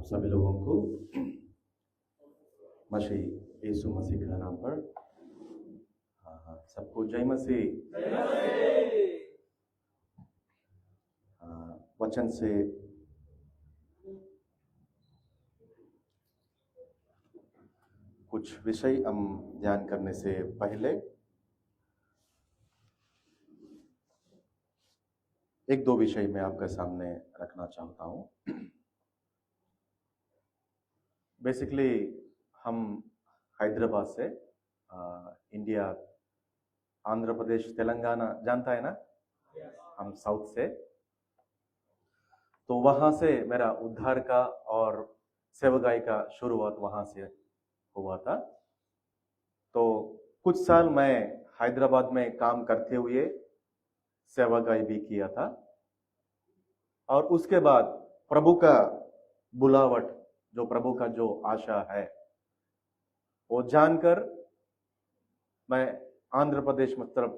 सभी लोगों को मसीह यीशु मसीह के नाम पर सबको जय मसीह। वचन से कुछ विषय हम ध्यान करने से पहले एक दो विषय मैं आपके सामने रखना चाहता हूं। बेसिकली हम हैदराबाद से इंडिया, आंध्र प्रदेश, तेलंगाना जानता है ना, हम साउथ से, तो वहां से मेरा उद्धार का और सेवकाई का शुरुआत वहां से हुआ था। तो कुछ साल मैं हैदराबाद में काम करते हुए सेवकाई भी किया था, और उसके बाद प्रभु का बुलावट, जो प्रभु का जो आशा है, वो जानकर मैं आंध्र प्रदेश मतलब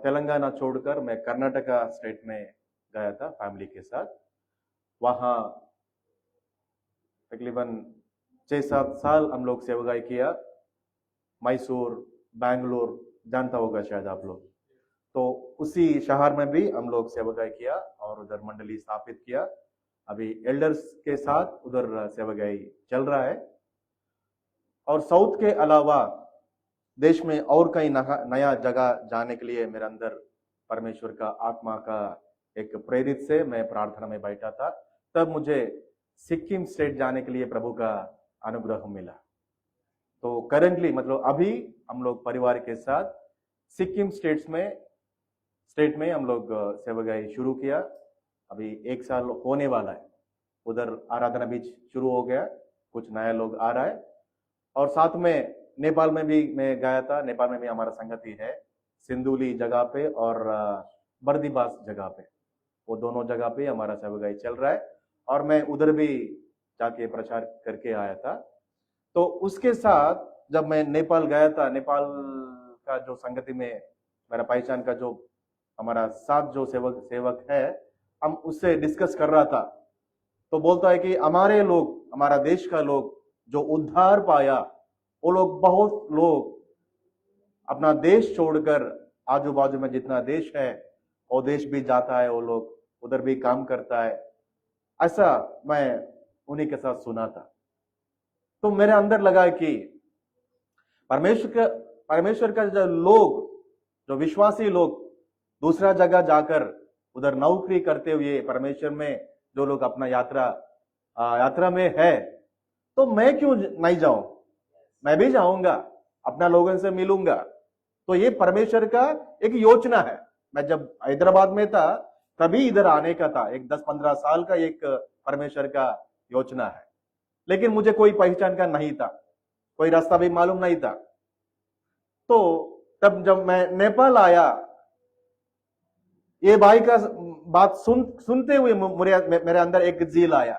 तेलंगाना छोड़कर मैं कर्नाटका स्टेट में गया था फैमिली के साथ। वहाँ तकरीबन 6-7 साल हम लोग सेवकाई किया। मैसूर, बैंगलोर जानता होगा शायद आप लोग, तो उसी शहर में भी हम लोग सेवकाई किया और उधर मंडली स्थापित किया। अभी एल्डर्स के साथ उधर सेवकाई चल रहा है। और साउथ के अलावा देश में और कई नया जगह जाने के लिए मेरे अंदर परमेश्वर का आत्मा का एक प्रेरित से मैं प्रार्थना में बैठा था। तब मुझे सिक्किम स्टेट जाने के लिए प्रभु का अनुग्रह मिला। तो करेंटली मतलब अभी हम लोग परिवार के साथ सिक्किम स्टेट में हम लोग सेवकाई शुरू किया। अभी 1 साल होने वाला है। उधर आराधना बीच शुरू हो गया, कुछ नया लोग आ रहा है। और साथ में नेपाल में भी मैं गया था। नेपाल में भी हमारा संगति है, सिंधुली जगह पे और बर्दीबास जगह पे, वो दोनों जगह पे हमारा सेवकाई चल रहा है। और मैं उधर भी जाके प्रचार करके आया था। तो उसके साथ जब मैं नेपाल गया था, नेपाल का जो संगति में मेरा पहचान का जो हमारा साथ जो सेवक है, हम उससे डिस्कस कर रहा था। तो बोलता है कि हमारे लोग, हमारा देश का लोग जो उद्धार पाया, वो लोग, बहुत लोग अपना देश छोड़कर आजू बाजू में जितना देश है वो देश भी जाता है, वो लोग उधर भी काम करता है। ऐसा मैं उन्हीं के साथ सुना था। तो मेरे अंदर लगा कि परमेश्वर का जो लोग, जो विश्वासी लोग दूसरा जगह जाकर उधर नौकरी करते हुए परमेश्वर में जो लोग अपना यात्रा में है, तो मैं क्यों नहीं जाऊं? मैं भी जाऊंगा, अपना लोगों से मिलूंगा। तो ये परमेश्वर का एक योजना है। मैं जब हैदराबाद में था तभी इधर आने का था। एक 10-15 साल का एक परमेश्वर का योजना है, लेकिन मुझे कोई पहचान का नहीं था, कोई रास्ता भी मालूम नहीं था। तो तब जब मैं नेपाल आया, ये भाई का बात सुनते हुए मेरे अंदर एक जील आया,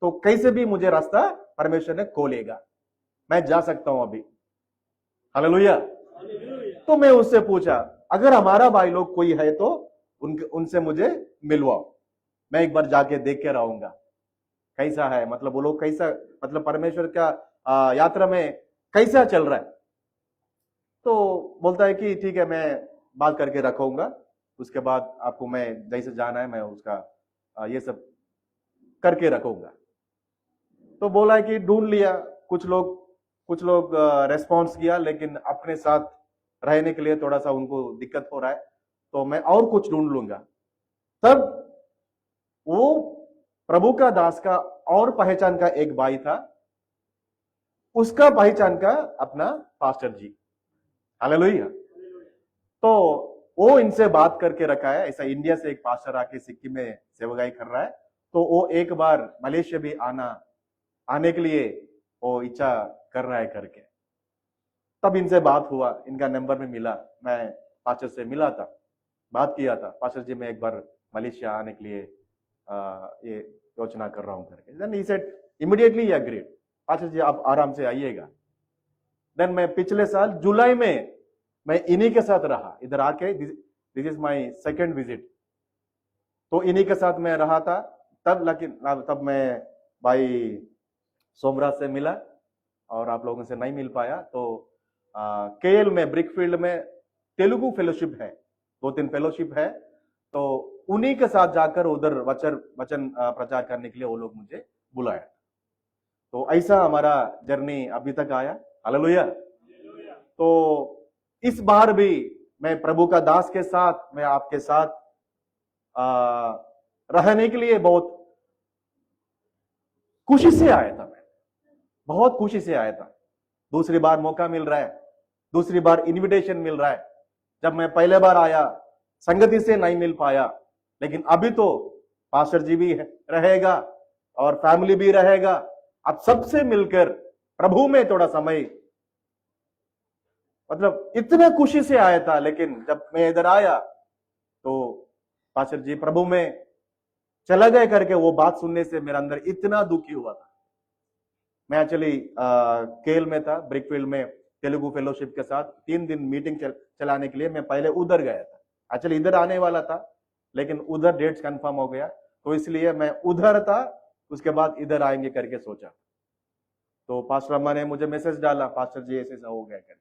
तो कैसे भी मुझे रास्ता परमेश्वर ने खोलेगा, मैं जा सकता हूं अभी। हालेलुया। तो मैं उससे पूछा, अगर हमारा भाई लोग कोई है तो उनसे मुझे मिलवाओ, मैं एक बार जाके देख के रहूंगा कैसा है, मतलब वो लोग कैसा, मतलब परमेश्वर का यात्रा में कैसा चल रहा है। तो बोलता है कि ठीक है, मैं बात करके रखूंगा, उसके बाद आपको मैं जैसे जाना है मैं उसका ये सब करके रखूंगा। तो बोला है कि ढूंढ लिया, कुछ लोग रेस्पॉन्स किया, लेकिन अपने साथ रहने के लिए थोड़ा सा उनको दिक्कत हो रहा है, तो मैं और कुछ ढूंढ लूंगा। तब वो प्रभु का दास का और पहचान का एक भाई था, उसका पहचान का अपना पास्टर जी। हालेलुया। तो वो इनसे बात करके रखा है, ऐसा इंडिया से एक पास्टर आके सिक्किम में सेवकाई कर रहा है, तो वो एक बार मलेशिया भी आने के लिए वो इच्छा कर रहा है करके। तब इनसे बात हुआ, इनका नंबर में मिला, मैं पास्टर से मिला था, बात किया था, पास्टर जी मैं एक बार मलेशिया आने के लिए ये योजना कर रहा हूं करके। Then he said immediately he agreed, pastor ji आप आराम से आइएगा। देन मैं पिछले साल जुलाई में मैं इन्हीं के साथ रहा, इधर आके, this is my second visit. तो इन्हीं के साथ मैं रहा था। तब मैं भाई सोमराज से मिला और आप लोगों से नहीं मिल पाया तो केएल में ब्रिकफील्ड में तेलुगु फेलोशिप है, 2-3 फेलोशिप है, तो उन्हीं के साथ जाकर उधर वचन प्रचार करने के लिए वो लोग मुझे बुलाया। तो ऐसा हमारा जर्नी अभी तक आया। हालेलुया। तो इस बार भी मैं प्रभु का दास के साथ, मैं आपके साथ रहने के लिए बहुत खुशी से आया था। मैं बहुत खुशी से आया था। दूसरी बार मौका मिल रहा है, दूसरी बार इनविटेशन मिल रहा है। जब मैं पहले बार आया संगति से नहीं मिल पाया, लेकिन अभी तो पास्टर जी भी रहेगा और फैमिली भी रहेगा। अब सबसे मिलकर प्रभु में थोड़ा समय, मतलब इतना खुशी से आया था। लेकिन जब मैं इधर आया तो पास्टर जी प्रभु में चला गए करके वो बात सुनने से मेरा अंदर इतना दुखी हुआ था। मैं एक्चुअली केल में था, ब्रिकफील्ड में तेलुगु फेलोशिप के साथ 3 दिन मीटिंग चलाने के लिए मैं पहले उधर गया था। एक्चुअली इधर आने वाला था, लेकिन उधर डेट्स कंफर्म हो गया, तो इसलिए मैं उधर था, उसके बाद इधर आएंगे करके सोचा। तो पास्टर अम्मा ने मुझे मैसेज डाला, पास्टर जी ऐसे हो गया करके,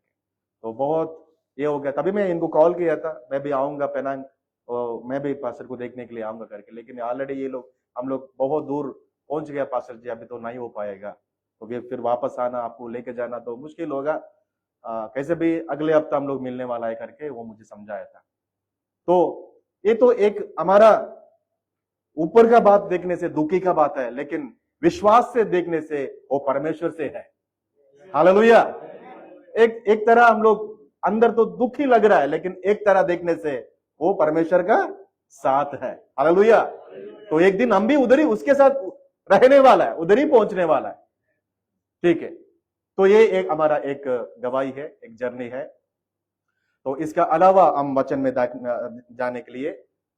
तो बहुत ये हो गया। तभी मैं इनको कॉल किया था, मैं भी आऊंगा पेनांग और मैं भी पास्टर को देखने के लिए आऊंगा करके, लेकिन ऑलरेडी ये लोग, हम लोग बहुत दूर पहुंच गया पास्टर जी, अभी तो नहीं हो पाएगा, तो फिर वापस आना, आपको लेके जाना तो मुश्किल होगा, कैसे भी अगले हफ्ता हम लोग मिलने वाला है करके वो मुझे समझाया था। तो ये तो एक हमारा ऊपर का बात देखने से दुखी का बात है, लेकिन विश्वास से देखने से वो परमेश्वर से है। हालेलुया। एक तरह हम लोग अंदर तो दुखी लग रहा है, लेकिन एक तरह देखने से वो परमेश्वर का साथ है। हालेलुया। तो एक दिन हम भी उधर ही उसके साथ रहने वाला है, उधर ही पहुंचने वाला है। ठीक है, तो ये एक हमारा एक गवाही है, एक जर्नी है। तो इसका अलावा हम वचन में जाने के लिए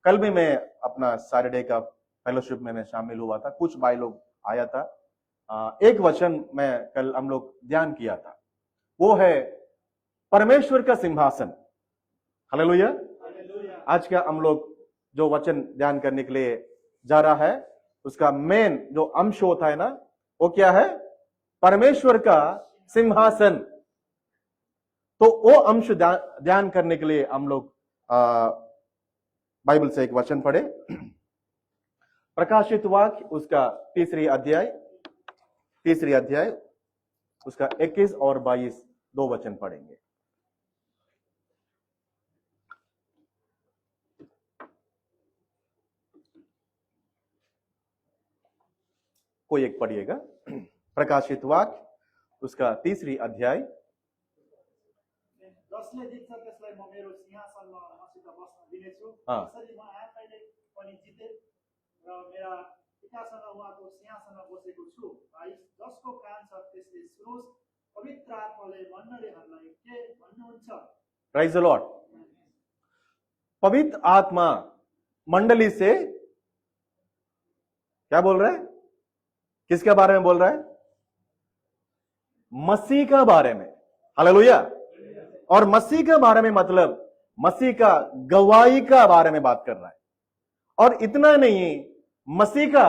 कल भी मैं अपना सैटरडे का फेलोशिप में मैं शामिल हुआ था, कुछ भाई लोग आया था। एक वचन में कल हम लोग ध्यान किया था, वो है परमेश्वर का सिंहासन। हालेलुया। आज का हम लोग जो वचन ध्यान करने के लिए जा रहा है, उसका मेन जो अंश होता है ना, वो क्या है? परमेश्वर का सिंहासन। तो वो अंश ध्यान करने के लिए हम लोग बाइबल से एक वचन पढ़े, प्रकाशित वाक्य उसका तीसरी अध्याय उसका 21 और 22 दो वचन पढ़ेंगे। कोई एक पढ़िएगा। प्रकाशित वाक्य उसका तीसरी अध्याय। जसले जित्छ त्यसलाई म मेरो सिंहासनमा मसित बस्न दिनेछु, त्यसरी म आफैले पनि जिते र मेरा पितासँग उहाँको सिंहासनमा बसेको छु। जसको कान छ त्यसले सुनोस्, पवित्र आत्माले मण्डलीहरूलाई के भन्नुहुन्छ। Praise the Lord. पवित्र आत्मा मंडली से क्या बोल रहा है? किसके बारे में बोल रहा है? मसीह का बारे में। हालेलुया। और मसीह के बारे में मतलब मसीह का गवाही का बारे में बात कर रहा है। और इतना नहीं, मसीह का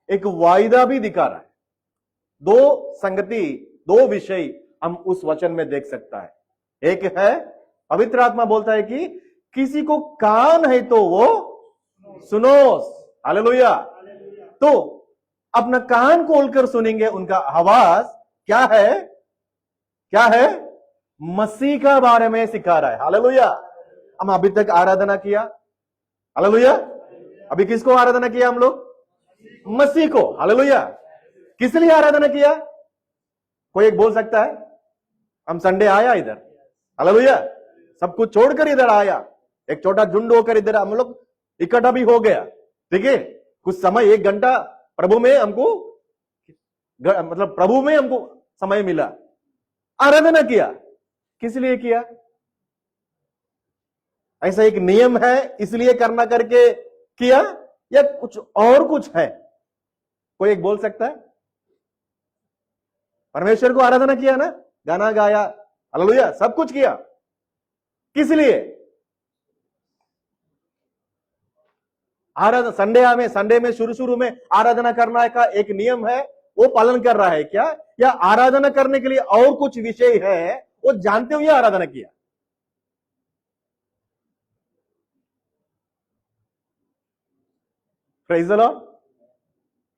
एक वायदा भी दिखा रहा है। दो संगति, दो विषय हम उस वचन में देख सकता है। एक है पवित्र आत्मा बोलता है कि किसी को कान है तो वो सुनो। हालेलुया। तो अपना कान खोलकर सुनेंगे, उनका आवाज क्या है? क्या है? मसीह का बारे में सिखा रहा है। हालेलुया। हम अभी तक आराधना किया। हालेलुया। अभी किसको आराधना किया हम लोग? मसीह को। हालेलुया। किस लिए आराधना किया? कोई एक बोल सकता है? हम संडे आया इधर। हालेलुया। सब कुछ छोड़कर इधर आया, एक छोटा झुंड होकर इधर हम लोग इकट्ठा भी हो गया। ठीक है, कुछ समय 1 घंटा प्रभु में हमको, मतलब प्रभु में हमको समय मिला, आराधना किया। किस लिए किया? ऐसा एक नियम है इसलिए करना करके किया, या कुछ और कुछ है? कोई एक बोल सकता है? परमेश्वर को आराधना किया ना, गाना गाया, हालेलुया, सब कुछ किया। किस लिए? आराधना संडे में शुरू में आराधना करना का एक नियम है, वो पालन कर रहा है क्या, या आराधना करने के लिए और कुछ विषय है वो जानते हुए आराधना किया? Praise the Lord.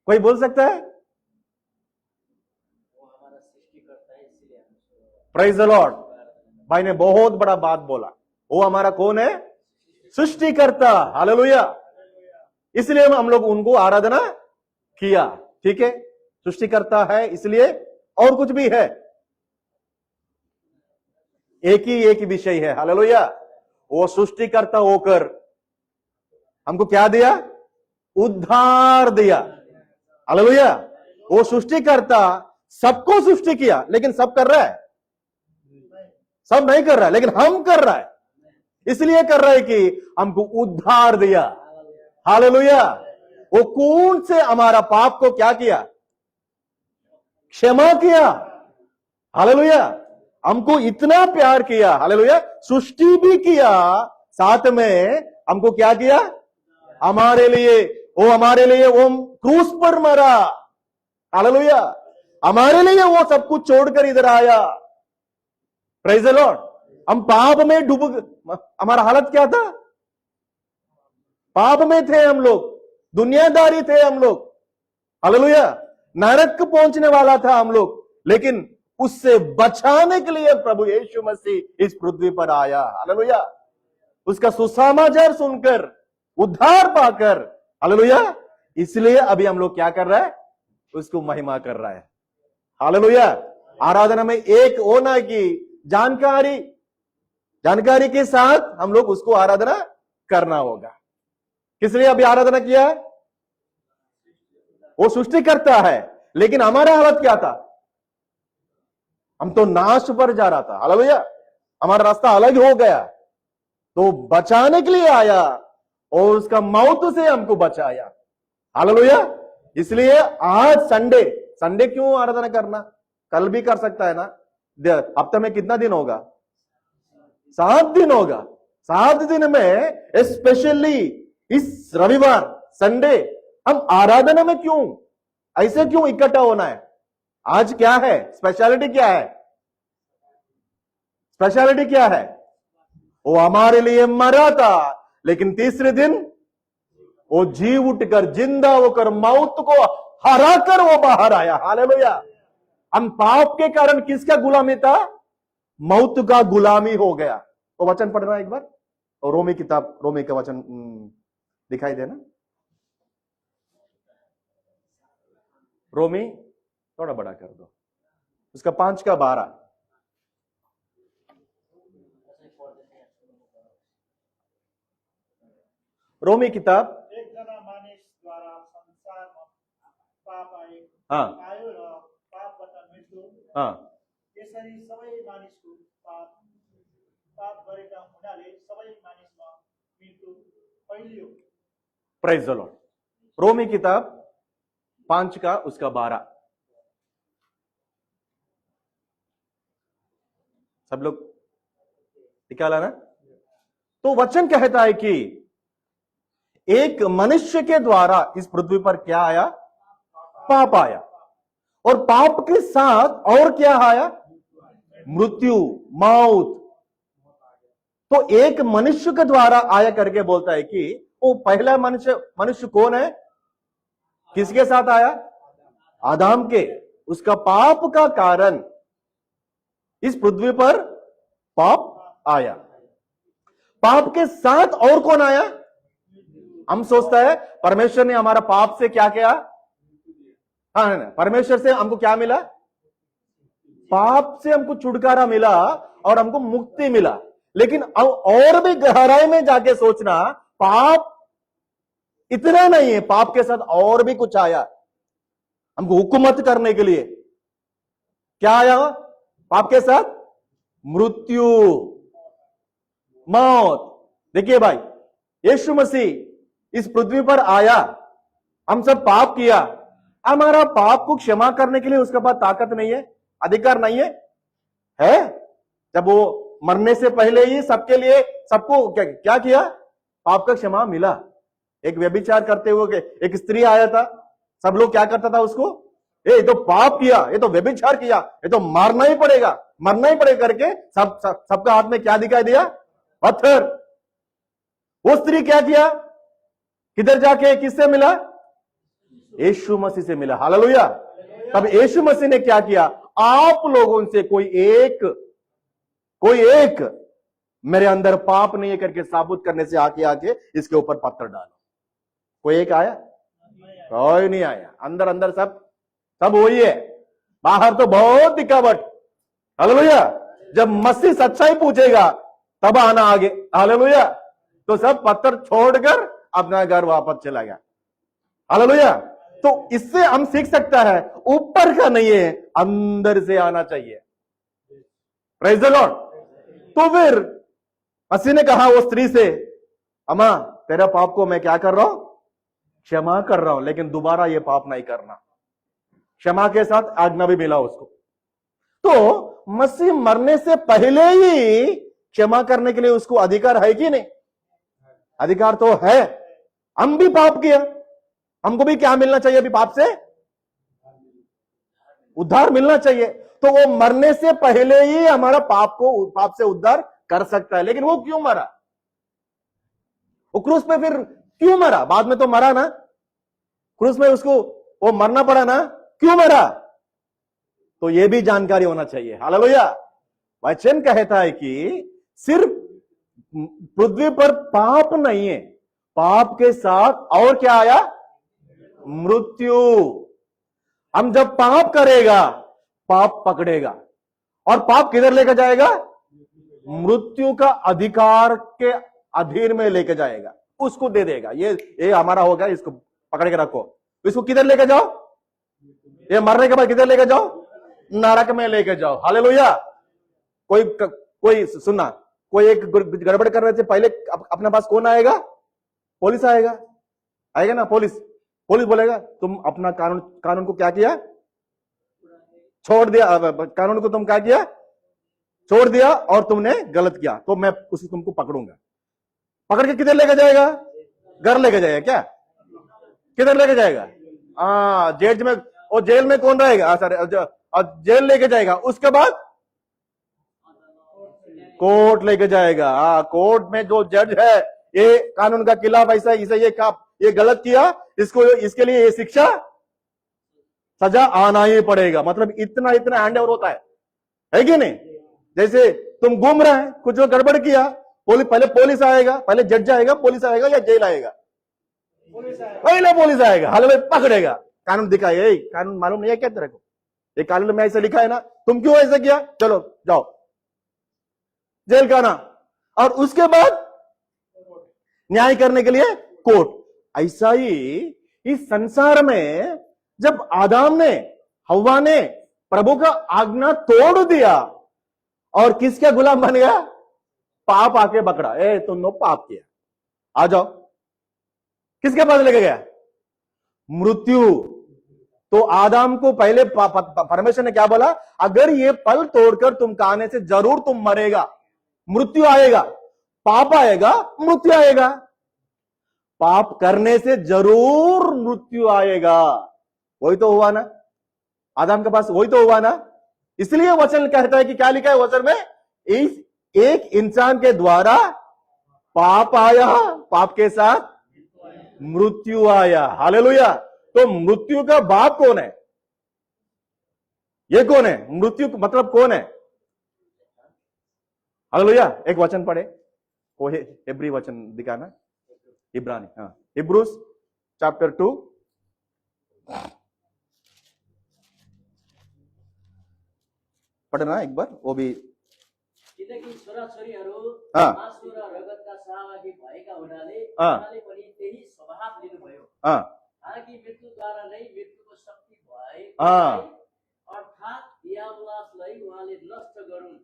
कोई बोल सकता है? Praise the Lord. भाई ने बहुत बड़ा बात बोला। वो हमारा कौन है? सृष्टिकर्ता। हालेलुया। इसलिए हम लोग उनको आराधना किया। ठीक है, सृष्टिकर्ता है इसलिए, और कुछ भी है? एक ही विषय है। हालेलुया। वो सृष्टिकर्ता होकर हमको क्या दिया? उद्धार दिया। हालेलुया। वो सृष्टिकर्ता सबको सृष्टि किया, लेकिन सब कर रहा है? सब नहीं कर रहा है, लेकिन हम कर रहा है। इसलिए कर रहा है कि हमको उद्धार दिया। हालेलुया। वो कौन से हमारा पाप को क्या किया? क्षमा किया। हालेलुया। हमको इतना प्यार किया। हालेलुया। सृष्टि भी किया, साथ में हमको क्या किया? हमारे लिए वो क्रूस पर मरा। हालेलुया। हमारे लिए वो सब कुछ छोड़कर इधर आया। Praise the Lord. हम पाप में हमारा हालत क्या था? पाप में थे हम लोग, दुनियादारी थे हम लोग। हालेलुया। नरक पहुंचने वाला था हम लोग, लेकिन उससे बचाने के लिए प्रभु यीशु मसीह इस पृथ्वी पर आया। हालेलुया। उसका सुसमाचार सुनकर, उद्धार पाकर, हालेलुया, इसलिए अभी हम लोग क्या कर रहा है? उसको महिमा कर रहा है। हालेलुया। आराधना में एक होना की जानकारी के साथ हम लोग उसको आराधना करना होगा। किस लिए अभी आराधना किया है? वो सृष्टि करता है, लेकिन हमारा हालत क्या था? हम तो नाश पर जा रहा था। हालेलुया। हमारा रास्ता अलग हो गया, तो बचाने के लिए आया और उसका मौत से हमको बचाया। हालेलुया। इसलिए आज संडे क्यों आराधना करना? कल भी कर सकता है ना। हफ्ते में कितना दिन होगा? 7 दिन होगा। 7 दिन में स्पेशली इस रविवार संडे हम आराधना में ऐसे क्यों इकट्ठा होना है? आज क्या है स्पेशलिटी? क्या है स्पेशलिटी? क्या है? वो हमारे लिए मरा था, लेकिन तीसरे दिन वो जी उठकर, जिंदा होकर, मौत को हराकर वो बाहर आया। हालेलुया। हम पाप के कारण किसका गुलामी था? मौत का गुलामी हो गया। तो वचन पढ़ना एक बार, और रोमी का वचन दिखाई देना। रोमी थोड़ा बड़ा कर दो, उसका 5 का 12। रोमी किताब। एकजना मानिसद्वारा संसारमा पाप आयो र पापबाट मृत्यु, यसरी सबै मानिसको पाप गरेका हुनाले सबै मानिसमा मृत्यु फैलियो। Praise the Lord. रोमी किताब 5 का उसका 12। सब लोग निकाला ना? तो वचन कहता है कि एक मनुष्य के द्वारा इस पृथ्वी पर क्या आया? पाप आया, और पाप के साथ और क्या आया? मृत्यु, मौत। तो एक मनुष्य के द्वारा आया करके बोलता है कि वो पहला मनुष्य कौन है? किसके साथ आया? आदम के। उसका पाप का कारण इस पृथ्वी पर पाप आया। पाप के साथ और कौन आया? हम सोचता है परमेश्वर ने हमारा पाप से क्या किया? हाँ, परमेश्वर से हमको क्या मिला? पाप से हमको छुटकारा मिला और हमको मुक्ति मिला। लेकिन और भी गहराई में जाके सोचना, पाप इतना नहीं है, पाप के साथ और भी कुछ आया हमको हुकूमत करने के लिए। क्या आया पाप के साथ? मृत्यु, मौत। देखिए भाई, यीशु मसीह इस पृथ्वी पर आया, हम सब पाप किया, हमारा पाप को क्षमा करने के लिए उसके पास ताकत नहीं है, अधिकार नहीं है? जब वो मरने से पहले ही सबके लिए, सबको क्या किया? पाप का क्षमा मिला। एक व्यभिचार करते हुए एक स्त्री आया था, सब लोग क्या करता था? उसको ये तो पाप किया, ये तो व्यभिचार किया, ये तो मारना ही पड़ेगा, मरना ही पड़ेगा करके सबका हाथ में क्या दिखाई दिया? पत्थर। वो स्त्री क्या किया? किधर जाके किससे मिला? यीशु मसीह से मिला। हालेलुया। तब यीशु मसीह ने क्या किया? आप लोगों से कोई एक मेरे अंदर पाप नहीं है करके साबुत करने से आके इसके ऊपर पत्थर डालो। कोई एक आया? कोई नहीं आया। अंदर अंदर सब वही है, बाहर तो बहुत दिखावट। हालेलुया। जब मसीह सच्चाई पूछेगा तब आना आगे। हालेलुया। तो सब पत्थर छोड़कर अपना घर वापस चला गया। हालेलुया। तो इससे हम सीख सकता है ऊपर का नहीं है, अंदर से आना चाहिए। Praise the Lord. तो फिर मसीह ने कहा वो स्त्री से, अम्मा तेरा पाप को मैं क्या कर रहा हूं? क्षमा कर रहा हूं, लेकिन दोबारा ये पाप नहीं करना। क्षमा के साथ आज्ञा भी मिला उसको। तो मसीह मरने से पहले ही क्षमा करने के लिए उसको अधिकार है कि नहीं? अधिकार तो है। हम भी पाप किया, हमको भी क्या मिलना चाहिए? अभी पाप से उद्धार मिलना चाहिए। तो वो मरने से पहले ही हमारा पाप से उद्धार कर सकता है। लेकिन वो क्यों मरा? वो क्रूस पे फिर क्यों मरा? बाद में तो मरा ना, क्रूस में उसको वो मरना पड़ा ना, क्यों मरा? तो ये भी जानकारी होना चाहिए। हालेलुया। वचन कहता है कि सिर्फ पृथ्वी पर पाप नहीं है, पाप के साथ और क्या आया? मृत्यु। हम जब पाप करेगा, पाप पकड़ेगा, और पाप किधर लेकर जाएगा? मृत्यु का अधिकार के अधीन में लेकर जाएगा, उसको दे देगा। ये हमारा होगा, इसको पकड़ के रखो। इसको किधर लेकर जाओ? ये मरने के बाद किधर लेकर जाओ? नरक में लेकर जाओ। हालेलुया। कोई सुनना, कोई एक गड़बड़ करने से पहले अपने पास कौन आएगा? पुलिस आएगा ना। पुलिस बोलेगा तुम अपना कानून को क्या किया? छोड़ दिया। कानून को तुम क्या किया? छोड़ दिया, और तुमने गलत किया, तो मैं उसे तुमको पकड़ूंगा। पकड़ के किधर लेके जाएगा? घर लेके जाएगा। क्या किधर लेके जाएगा? जेल में। और जेल में कौन रहेगा? जेल लेके जाएगा। उसके बाद कोर्ट लेके जाएगा। कोर्ट में जो जज है, ये कानून का खिलाफ ऐसा इसे ये गलत किया, इसके लिए ये शिक्षा सजा आना ही पड़ेगा। मतलब इतना हैंड ओवर होता है कि नहीं? जैसे तुम घूम रहे हैं, कुछ जो गड़बड़ किया, पहले पुलिस आएगा, पहले जज आएगा, पुलिस आएगा या जेल आएगा? पहले पुलिस आएगा। हाल पकड़ेगा, कानून दिखाए, कानून मालूम नहीं है क्या तेरे को? ये कानून में ऐसा लिखा है ना, तुम क्यों ऐसा किया? चलो जाओ जेल का ना। और उसके बाद न्याय करने के लिए कोर्ट। ऐसा ही इस संसार में जब आदम ने, हव्वा ने प्रभु का आज्ञा तोड़ दिया और किसके गुलाम बन गया? पाप आके पकड़ा, तुमने पाप किया, आ जाओ। किसके पास लेके गया? मृत्यु। तो आदम को पहले परमेश्वर ने क्या बोला? अगर ये फल तोड़कर तुम खाने से जरूर तुम मरेगा, मृत्यु आएगा। पाप आएगा, मृत्यु आएगा। पाप करने से जरूर मृत्यु आएगा। वही तो हुआ ना आदम के पास, वही तो हुआ ना। इसलिए वचन कहता है कि क्या लिखा है वचन में? इस एक इंसान के द्वारा पाप आया, पाप के साथ मृत्यु आया। हालेलुया। तो मृत्यु का बाप कौन है? ये कौन है? मृत्यु मतलब कौन है? हालेलुया। एक वचन पढ़े, वो इब्री वचन दिखाना, इब्रानी। हिब्रूस चैप्टर 2 पढ़ना एक बार, वो भी। किनकि छोराछोरीहरू हाँ। मासु र रगतका सहभागी भएका हुनाले उहाँले पनि त्यही स्वभाव लिनुभयो। हालाकि मृत्युद्वारा नै मृत्युको शक्ति भए अर्थात् दियावलासलाई उहाँले नष्ट गरून्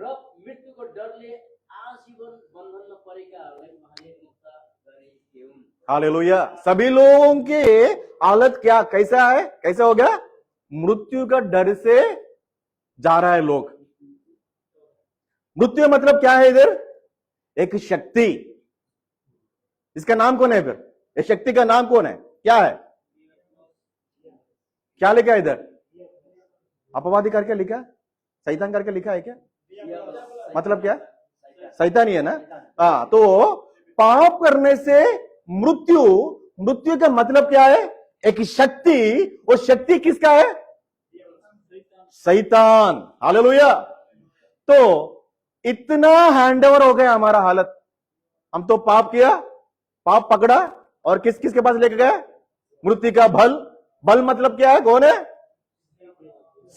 र मृत्युको डरले आजीवन बन्धनमा परेकाहरूलाई उहाँले मुक्त गरिदिउन्। हालेलुया। सभी लोगों की हालत क्या कैसा है? कैसा हो गया? मृत्यु का डर से जा रहा है लोग। मृत्यु मतलब क्या है? इधर एक शक्ति, इसका नाम कौन है? फिर इस शक्ति का नाम कौन है? क्या है? क्या लिखा है इधर? अपवादी करके लिखा, शैतान करके लिखा है क्या? मतलब क्या? शैतान ही है ना? हाँ, तो पाप करने से मृत्यु, मृत्यु का मतलब क्या है? एक शक्ति, वो शक्ति किसका है? शैतान। हालेलुया। तो इतना हैंडओवर हो गया हमारा हालत, हम तो पाप किया, पाप पकड़ा और किस किस के पास लेके गए? मृत्यु का भल। भल मतलब क्या है? कौन है?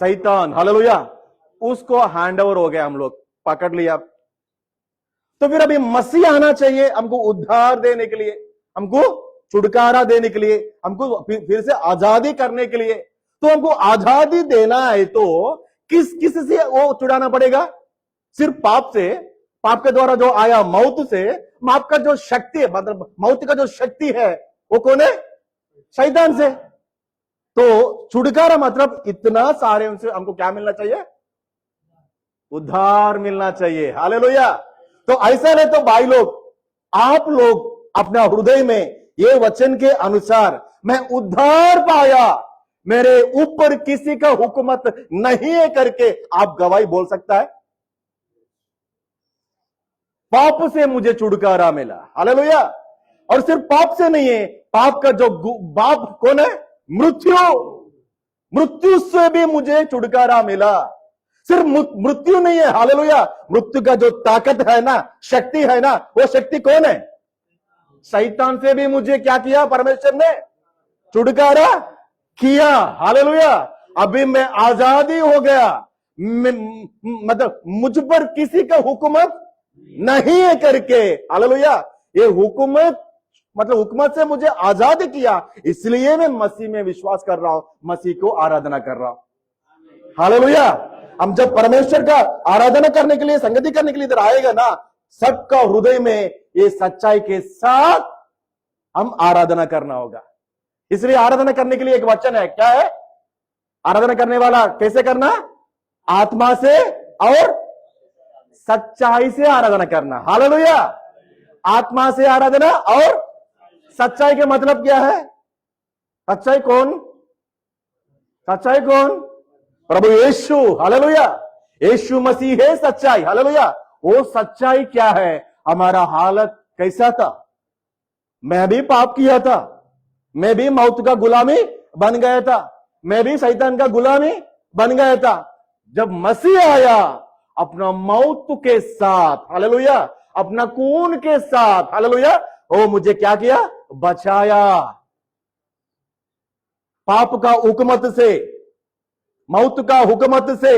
शैतान। हालेलुया। उसको हैंडओवर हो गया, हम लोग पकड़ लिया। तो फिर अभी मसीह आना चाहिए हमको उद्धार देने के लिए, हमको छुटकारा देने के लिए, हमको फिर से आजादी करने के लिए। तो हमको आजादी देना है तो किस किस से वो छुड़ाना पड़ेगा? सिर्फ पाप से, पाप के द्वारा जो आया मौत से। पाप का जो शक्ति है, मतलब मौत का जो शक्ति है वो कौन है? शैतान से। तो छुटकारा मतलब इतना सारे उनसे हमको क्या मिलना चाहिए? उद्धार मिलना चाहिए। हालेलुया। तो ऐसा नहीं तो भाई लोग, आप लोग अपना हृदय में ये वचन के अनुसार मैं उद्धार पाया, मेरे ऊपर किसी का हुकूमत नहीं है करके आप गवाही बोल सकता है? पाप से मुझे छुटकारा मिला। हालेलुया। और सिर्फ पाप से नहीं है, पाप का जो बाप कौन है? मृत्यु। मृत्यु से भी मुझे छुटकारा मिला। सिर्फ मृत्यु नहीं है। हालेलुया। मृत्यु का जो ताकत है ना, शक्ति है ना, वो शक्ति कौन है? शैतान से भी मुझे क्या किया? परमेश्वर ने छुटकारा किया। हालेलुया। अभी मैं आजादी हो गया, मतलब मुझ पर किसी का हुकूमत नहीं है करके। हालेलुया। ये हुकूमत, मतलब हुकूमत से मुझे आजाद किया, इसलिए मैं मसीह में विश्वास कर रहा हूं, मसीह को आराधना कर रहा हूं। हालेलुया। हम जब परमेश्वर का आराधना करने के लिए, संगति करने के लिए इधर आएगा ना, सबका हृदय में ये सच्चाई के साथ हम आराधना करना होगा। इसलिए आराधना करने के लिए एक वचन है, क्या है? आराधना करने वाला कैसे करना? आत्मा से और सच्चाई से आराधना करना। हालेलुया। आत्मा से आराधना और सच्चाई के मतलब क्या है? सच्चाई कौन? सच्चाई कौन? प्रभु यीशु। हालेलुया। यीशु मसीह है सच्चाई। हालेलुया। वो सच्चाई क्या है? हमारा हालत कैसा था? मैं भी पाप किया था, मैं भी मौत का गुलामी बन गया था, मैं भी शैतान का गुलामी बन गया था। जब मसीह आया अपना मौत के साथ, हालेलुया, अपना खून के साथ, हालेलुया, वो मुझे क्या किया? बचाया। पाप का हुकूमत से, मौत का हुकूमत से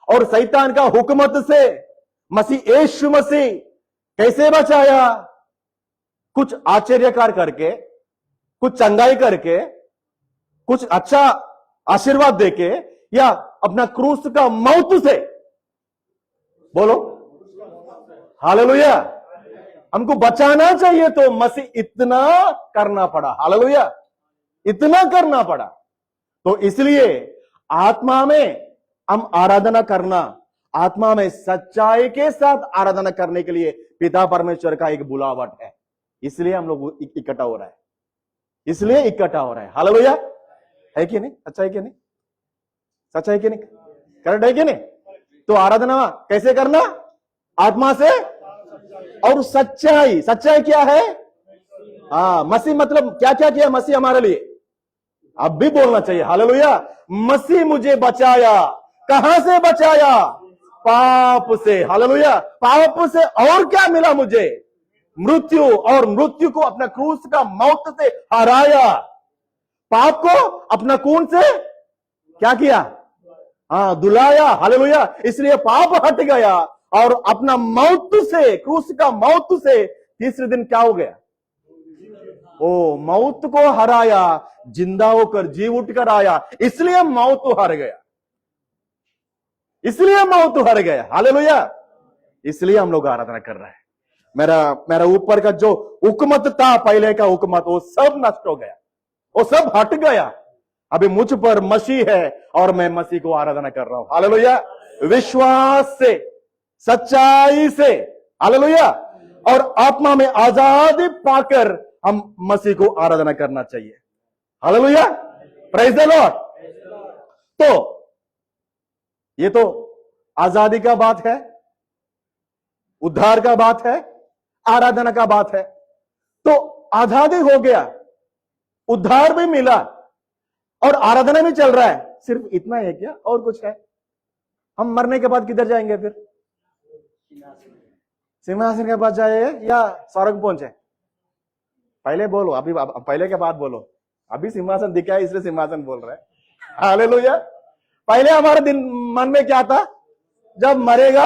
और शैतान का हुकूमत से मसीह यीशु मसीह कैसे बचाया? कुछ आश्चर्यकार करके, कुछ चंगाई करके, कुछ अच्छा आशीर्वाद देके, या अपना क्रूस का मौत से। बोलो हालेलुया। हमको बचाना चाहिए तो मसीह इतना करना पड़ा। हालेलुया। इतना करना पड़ा। तो इसलिए आत्मा में हम आराधना करना, आत्मा में सच्चाई के साथ आराधना करने के लिए पिता परमेश्वर का एक बुलावट है। इसलिए हम लोग इकट्ठा हो रहा है, इसलिए इकट्ठा हो रहा है। हालेलुया। है कि नहीं? सच्चाई कि नहीं? सच्चाई कि नहीं? करेक्ट है कि नहीं? तो आराधना कैसे करना? आत्मा से और सच्चाई। सच्चाई क्या है? मसीह मतलब क्या क्या किया मसीह हमारे लिए? अब भी बोलना चाहिए। हालेलुया। मसीह मुझे बचाया। कहां से बचाया? पाप से। हालेलुया। पाप से और क्या मिला मुझे? मृत्यु। और मृत्यु को अपना क्रूस का मौत से हराया। पाप को अपना खून से क्या किया? दुलाया। हालेलुया। इसलिए पाप हट गया और अपना मौत से, क्रूस का मौत से तीसरे दिन क्या हो गया? ओ मौत को हराया, जिंदा होकर जी उठकर आया, इसलिए मौत हार गया, इसलिए मौत हार गया। हालेलुया। इसलिए हम लोग आराधना कर रहे हैं। मेरा ऊपर का जो हुकूमत था, पहले का हुकूमत, वो सब नष्ट हो गया, वो सब हट गया। अभी मुझ पर मसीह है और मैं मसीह को आराधना कर रहा हूं। हालेलुया। विश्वास से, सच्चाई से, हालेलुया, और आत्मा में आजादी पाकर हम मसीह को आराधना करना चाहिए। हालेलुया। Praise the Lord. तो ये तो आजादी का बात है, उद्धार का बात है, आराधना का बात है। तो आजादी हो गया, उद्धार भी मिला और आराधना भी चल रहा है, सिर्फ इतना है क्या और कुछ है? हम मरने के बाद किधर जाएंगे फिर? सिंहासन के पास जाए या स्वर्ग पहुंचे? पहले बोलो, अभी पहले के बाद बोलो। अभी सिंहासन दिखा है इसलिए सिंहासन बोल रहे हैं। हालेलुया। पहले हमारे दिन मन में क्या था? जब मरेगा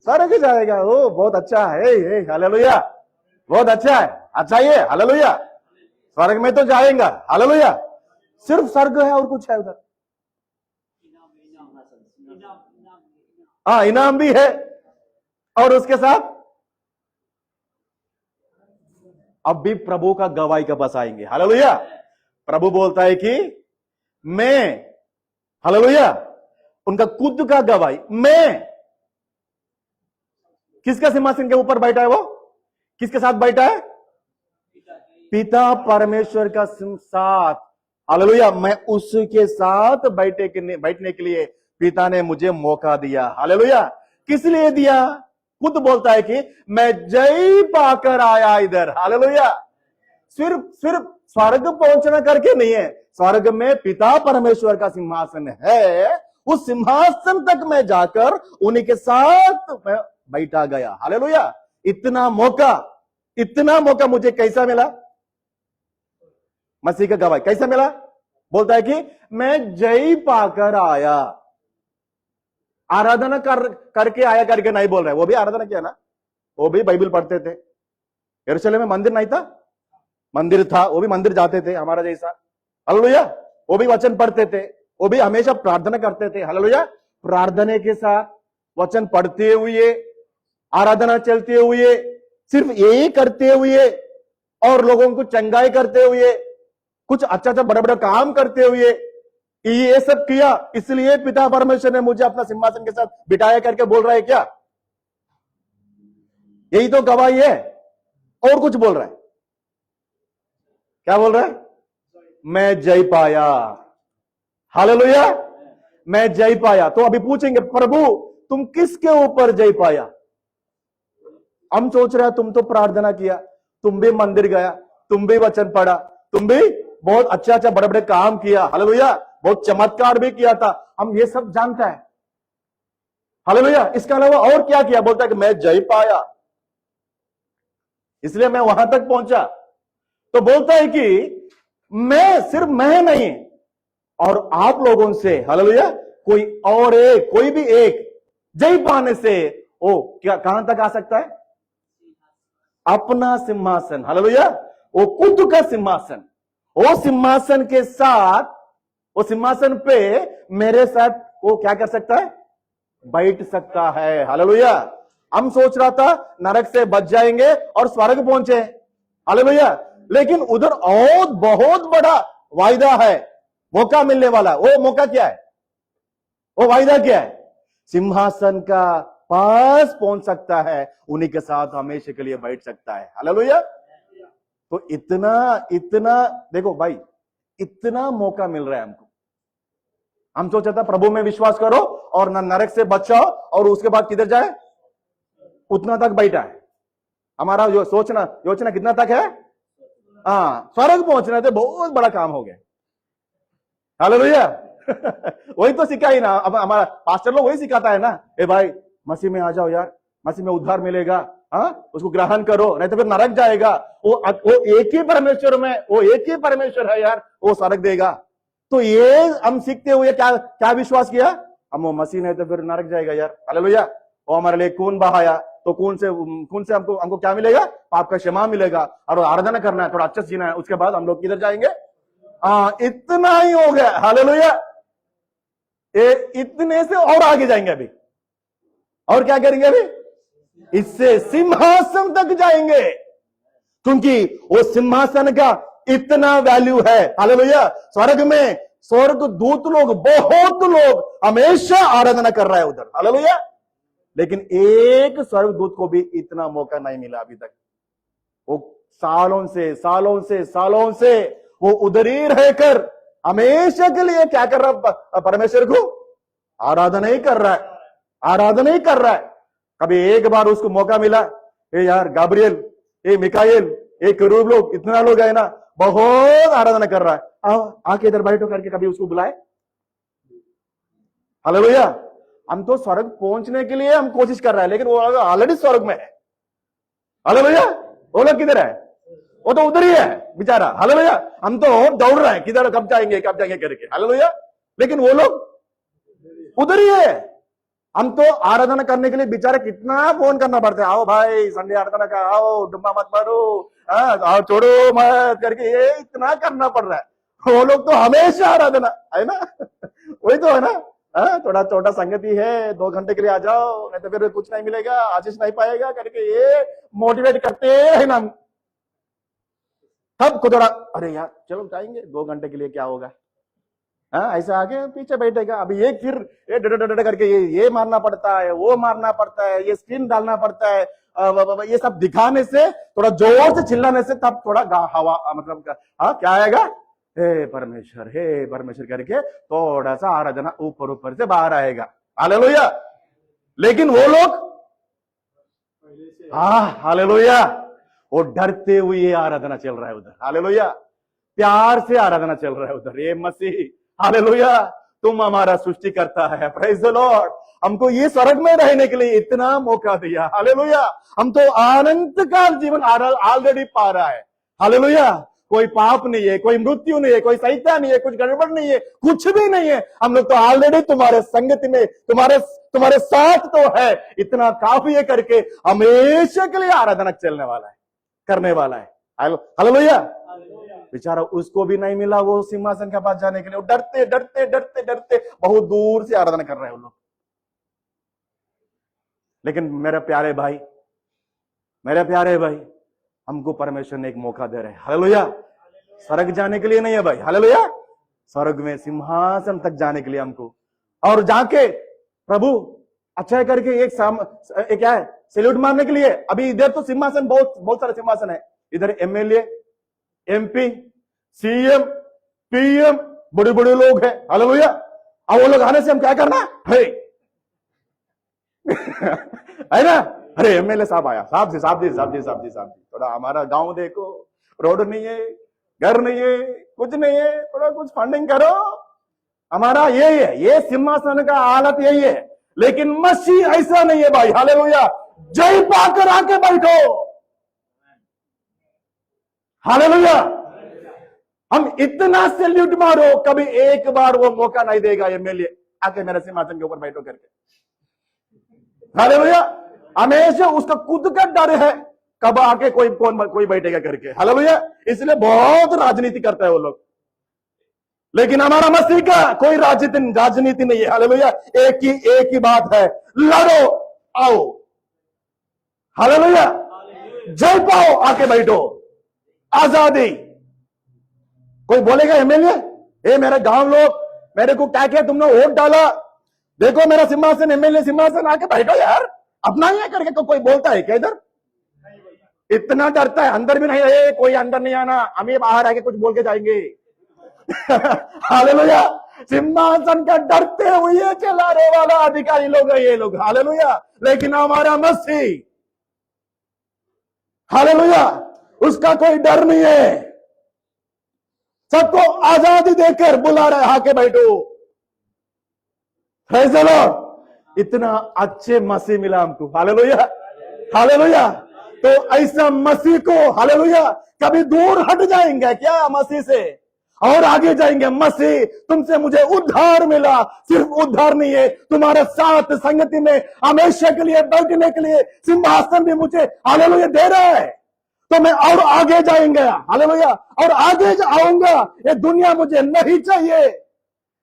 स्वर्ग जाएगा। ओ बहुत अच्छा है, हालेलुया, बहुत अच्छा है, अच्छा ही है, हालेलुया, स्वर्ग में तो जाएगा, हालेलुया। सिर्फ स्वर्ग है और कुछ है उधर? हाँ, इनाम भी है और उसके साथ अब भी प्रभु का गवाही के पास आएंगे, हालेलुया। प्रभु बोलता है कि मैं, हालेलुया, उनका खुद का गवाही, मैं किसका सिंहासन के ऊपर बैठा है? वो किसके साथ बैठा है? पिता परमेश्वर का साथ, हालेलुया। मैं उसके साथ बैठने के लिए पिता ने मुझे मौका दिया, हालेलुया। किस लिए दिया? खुद बोलता है कि मैं जय पाकर आया इधर, हालेलुया। सिर्फ स्वर्ग पहुंचना करके नहीं है, स्वर्ग में पिता परमेश्वर का सिंहासन है, उस सिंहासन तक मैं जाकर उन्हीं के साथ मैं बैठा गया, हालेलुया। इतना मौका मुझे कैसा मिला? मसीह का गवाही कैसा मिला? बोलता है कि मैं जय पाकर आया, आराधना करके आया करके नहीं बोल रहा है। वो भी आराधना किया ना, वो भी बाइबल पढ़ते थे। यरूशलेम में मंदिर नहीं था, मंदिर था, वो भी मंदिर जाते थे हमारा जैसा, हालेलुया। वो भी वचन पढ़ते थे, वो भी हमेशा प्रार्थना करते थे, हालेलुया। प्रार्थना के साथ वचन पढ़ते हुए, आराधना चलते हुए, सिर्फ यही करते हुए और लोगों को चंगाई करते हुए, कुछ अच्छा बड़ा बड़ा काम करते हुए, ये सब किया, इसलिए पिता परमेश्वर ने मुझे अपना सिंहासन के साथ बिठाया करके बोल रहा है क्या? यही तो गवाही है, और कुछ बोल रहा है? क्या बोल रहा है? मैं जय पाया, हालेलुया, मैं जय पाया। तो अभी पूछेंगे, प्रभु तुम किसके ऊपर जय पाया? हम सोच रहे हैं तुम तो प्रार्थना किया, तुम भी मंदिर गया, तुम भी वचन पढ़ा, तुम भी बहुत अच्छा बड़े बड़े काम किया, हालेलुया, बहुत चमत्कार भी किया था, हम ये सब जानता है, हालेलुया। इसके अलावा और क्या किया? बोलता है कि मैं जय पाया, इसलिए मैं वहां तक पहुंचा। तो बोलता है कि मैं, सिर्फ मैं नहीं, और आप लोगों से, हालेलुया, कोई भी एक जय पाने से वो क्या कहां तक आ सकता है? अपना सिंहासन, हालेलुया, वो खुद का सिंहासन, वो सिंहासन के साथ, वो सिंहासन पे मेरे साथ वो क्या कर सकता है? बैठ सकता है, हालेलुया। हम सोच रहा था नरक से बच जाएंगे और स्वर्ग पहुंचे, हालेलुया, लेकिन उधर और बहुत बड़ा वायदा है, मौका मिलने वाला। वो मौका क्या है? वो वायदा क्या है? सिंहासन का पास पहुंच सकता है, उन्हीं के साथ हमेशा के लिए बैठ सकता है, हालेलुया। तो इतना देखो भाई, इतना मौका मिल रहा है हमको। हम सोचा था प्रभु में विश्वास करो और नरक से बचाओ और उसके बाद किधर जाए, उतना तक बैठा है। हमारा जो योजना कितना तक है? हाँ, स्वर्ग पहुंचना तो बहुत बड़ा काम हो गया, हालेलुया। वही तो सिखा ही ना, अब हमारा पास्टर लोग वही सिखाता है ना, ए भाई मसीह में आ जाओ यार, मसीह में उद्धार मिलेगा, हाँ उसको ग्रहण करो, नहीं तो फिर नरक जाएगा। वो एक ही परमेश्वर में, वो एक ही परमेश्वर है यार, वो स्वर्ग देगा। तो ये हम सीखते हुए क्या विश्वास किया? हम वो मसीह नहीं तो फिर नरक जाएगा यार, हालेलुया। वो हमारे लिए खून बहाया, तो खून से हमको क्या मिलेगा? पाप का क्षमा मिलेगा, और आराधना करना है, थोड़ा अच्छा जीना है, उसके बाद हम लोग किधर जाएंगे? इतना ही हो गया, हालेलुया। इतने से और आगे जाएंगे अभी, और क्या करेंगे अभी? इससे सिंहासन तक जाएंगे, क्योंकि वो सिंहासन का इतना वैल्यू है, हालेलुया। स्वर्ग में स्वर्ग दूत लोग, बहुत लोग हमेशा आराधना कर रहा है उधर, हालेलुया। लेकिन एक स्वर्गदूत को भी इतना मौका नहीं मिला अभी तक। वो सालों से वो उधर ही रहकर, हमेशा के लिए क्या कर रहा है? परमेश्वर को आराधना ही कर रहा है, आराधना ही कर रहा है। कभी एक बार उसको मौका मिला, ए यार गाब्रियल, ए मिकाएल, ए करूब लोग, इतना लोग है ना, बहुत आराधना कर रहा है, आओ आके इधर बैठो करके कभी उसको बुलाए? हालेलुया। हम तो स्वर्ग पहुंचने के लिए हम कोशिश कर रहे हैं, लेकिन वो ऑलरेडी स्वर्ग में है। हालेलुया। वो लोग किधर है? वो तो उधर ही है बेचारा। हालेलुया। हम तो दौड़ रहे हैं किधर, कब जाएंगे करके। हालेलुया। लेकिन वो लोग उधर ही है। हम तो आराधना करने के लिए बेचारा कितना फोन करना पड़ता है, आओ भाई संडे आराधना का, आओ डुम्बा मत मारो, आओ छोड़ो मत करके, ये इतना करना पड़ रहा है। वो लोग तो हमेशा आराधना है ना। वही तो है ना। थोड़ा छोटा संगति है, 2 घंटे के लिए आ जाओ, नहीं तो फिर कुछ नहीं मिलेगा, आशीष नहीं पाएगा करके ये मोटिवेट करते हैं ना। तब को थोड़ा अरे यार चलो जाएंगे 2 घंटे के लिए, क्या होगा, ऐसा आगे पीछे बैठेगा। अभी एक फिर ये डर करके ये मारना पड़ता है, वो मारना पड़ता है, ये स्क्रीन डालना पड़ता है, ये सब दिखाने से, थोड़ा जोर से चिल्लाने से तब थोड़ा हवा मतलब क्या आएगा, हे परमेश्वर करके थोड़ा सा आराधना ऊपर से बाहर आएगा। हालेलुया। लेकिन वो लोग हालेलुया, वो डरते हुए आराधना चल रहा है उधर। हालेलुया। प्यार से आराधना चल रहा है उधर। ये मसीह, हालेलुया, तुम हमारा सृष्टि करता है, प्रेज द लॉर्ड। हमको ये स्वर्ग में रहने के लिए इतना मौका दिया। हालेलुया। हम तो अनंत काल जीवन ऑलरेडी पा रहा है। हालेलुया। कोई पाप नहीं है, कोई मृत्यु नहीं है, कोई सैतान नहीं है, कुछ गड़बड़ नहीं है, कुछ भी नहीं है। हम लोग तो ऑलरेडी तुम्हारे संगति में, तुम्हारे साथ तो है, इतना काफी है करके हमेशा के लिए आराधना चलने वाला है, करने वाला है। हालेलुया। बेचारा उसको भी नहीं मिला वो सिंहासन के पास जाने के लिए, डरते डरते डरते डरते बहुत दूर से आराधना कर रहे हैं वो लोग। लेकिन मेरे प्यारे भाई, हमको परमेश्वर ने एक मौका दे रहे हैं। हालेलुया। स्वर्ग जाने के लिए नहीं है भाई, हालेलुया, स्वर्ग में सिंहासन तक जाने के लिए हमको, और जाके प्रभु अच्छा करके एक क्या है, सैल्यूट मारने के लिए। अभी इधर तो सिंहासन बहुत सारे सिंहासन है, इधर एमएलए, एमपी, सीएम, पीएम, बड़े बड़े लोग हैं। हालेलुया। अब वो लोग आने से हम क्या करना है ना, अरे एमएलए साहब आया, साहब जी, थोड़ा हमारा गांव देखो, रोड नहीं है, घर नहीं है, कुछ नहीं है, थोड़ा कुछ फंडिंग करो। हमारा यही है, ये सिंहासन का हालत यही है। लेकिन मसीह ऐसा नहीं है भाई। हालेलुया। जय पाकर आके बैठो। हालेलुया। हम इतना सैल्यूट मारो, कभी एक बार वो मौका नहीं देगा एमएलए आके मेरे सिंहासन के ऊपर बैठो करके। हालेलुया। हमेशा उसका खुद का डर है कब आके कोई बैठेगा करके। हालेलुया। इसलिए बहुत राजनीति करता है वो लोग। लेकिन हमारा मसीह का कोई राजनीति नहीं है। हालेलुया। एक ही बात है, लड़ो, आओ। हालेलुया। जय पाओ, आके बैठो, आजादी। कोई बोलेगा एमएलए, मेरे गांव लोग मेरे को क्या किया, तुमने वोट डाला, देखो मेरा सिंहासन, एमएलए सिंहासन, आके बैठो यार, अपना ही करके तो कोई बोलता है क्या इधर? इतना डरता है, अंदर भी नहीं, कोई अंदर नहीं आना, हम ये बाहर आके कुछ बोल के जाएंगे। हालेलुया। सिंहासन का डरते हुए चलाने वाला अधिकारी लोग है ये लोग। हालेलुया। लेकिन हमारा मसीह, हालेलुया, उसका कोई डर नहीं है, सबको आजादी देकर बुला रहा है, आके बैठो। Praise the Lord. इतना अच्छे मसीह मिला हमको। हालेलुया। हालेलुया। तो ऐसा मसीह को, हालेलुया, कभी दूर हट जाएंगे क्या मसीह से और आगे जाएंगे? मसीह, तुमसे मुझे उद्धार मिला, सिर्फ उद्धार नहीं है, तुम्हारे साथ संगति में हमेशा के लिए बैठने के लिए सिंहासन भी मुझे, हालेलुया, दे रहा है। तो मैं और आगे जाएंगे, हालेलुया, और आगे आऊंगा। ये दुनिया मुझे नहीं चाहिए,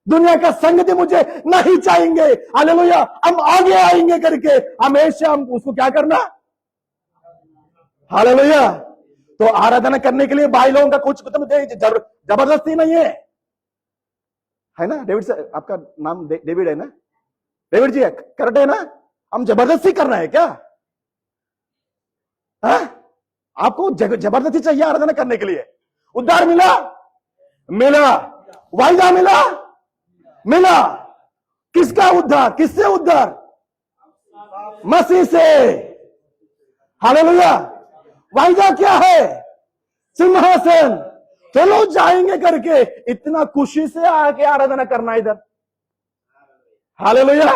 दुनिया का संगति मुझे नहीं चाहिए। हालेलुया। हम आगे आएंगे करके हमेशा हम उसको क्या करना? हालेलुया। तो आराधना करने के लिए भाई लोगों का कुछ जबरदस्ती नहीं है ना? डेविड से, आपका नाम डेविड है ना? डेविड जी करेक्ट है ना? हम जबरदस्ती करना है क्या? आपको जबरदस्ती चाहिए आराधना करने के लिए? उद्धार मिला, वायदा मिला, मिला। किसका उद्धार, किससे उद्धार? मसीह से। हालेलुया। वायदा क्या है? सिंहासन। चलो जाएंगे करके इतना खुशी से आके आराधना करना इधर। हालेलुया।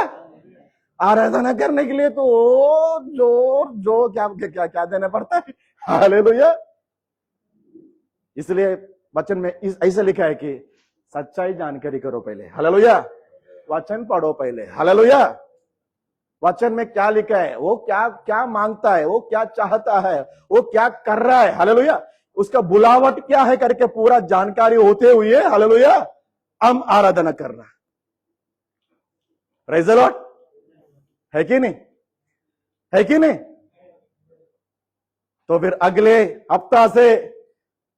आराधना करने के लिए तो जो क्या क्या क्या देना पड़ता है। हालेलुया। इसलिए वचन में ऐसे लिखा है कि सच्चाई जानकारी करो पहले। हालेलुया। वचन पढ़ो पहले। हालेलुया। वचन में क्या लिखा है, वो क्या क्या मांगता है, वो क्या चाहता है, वो क्या कर रहा है। हालेलुया। उसका बुलावट क्या है करके पूरा जानकारी होते हुए, हालेलुया, हम आराधना करना। Praise the Lord. है कि नहीं? है कि नहीं? तो फिर अगले हफ्ता से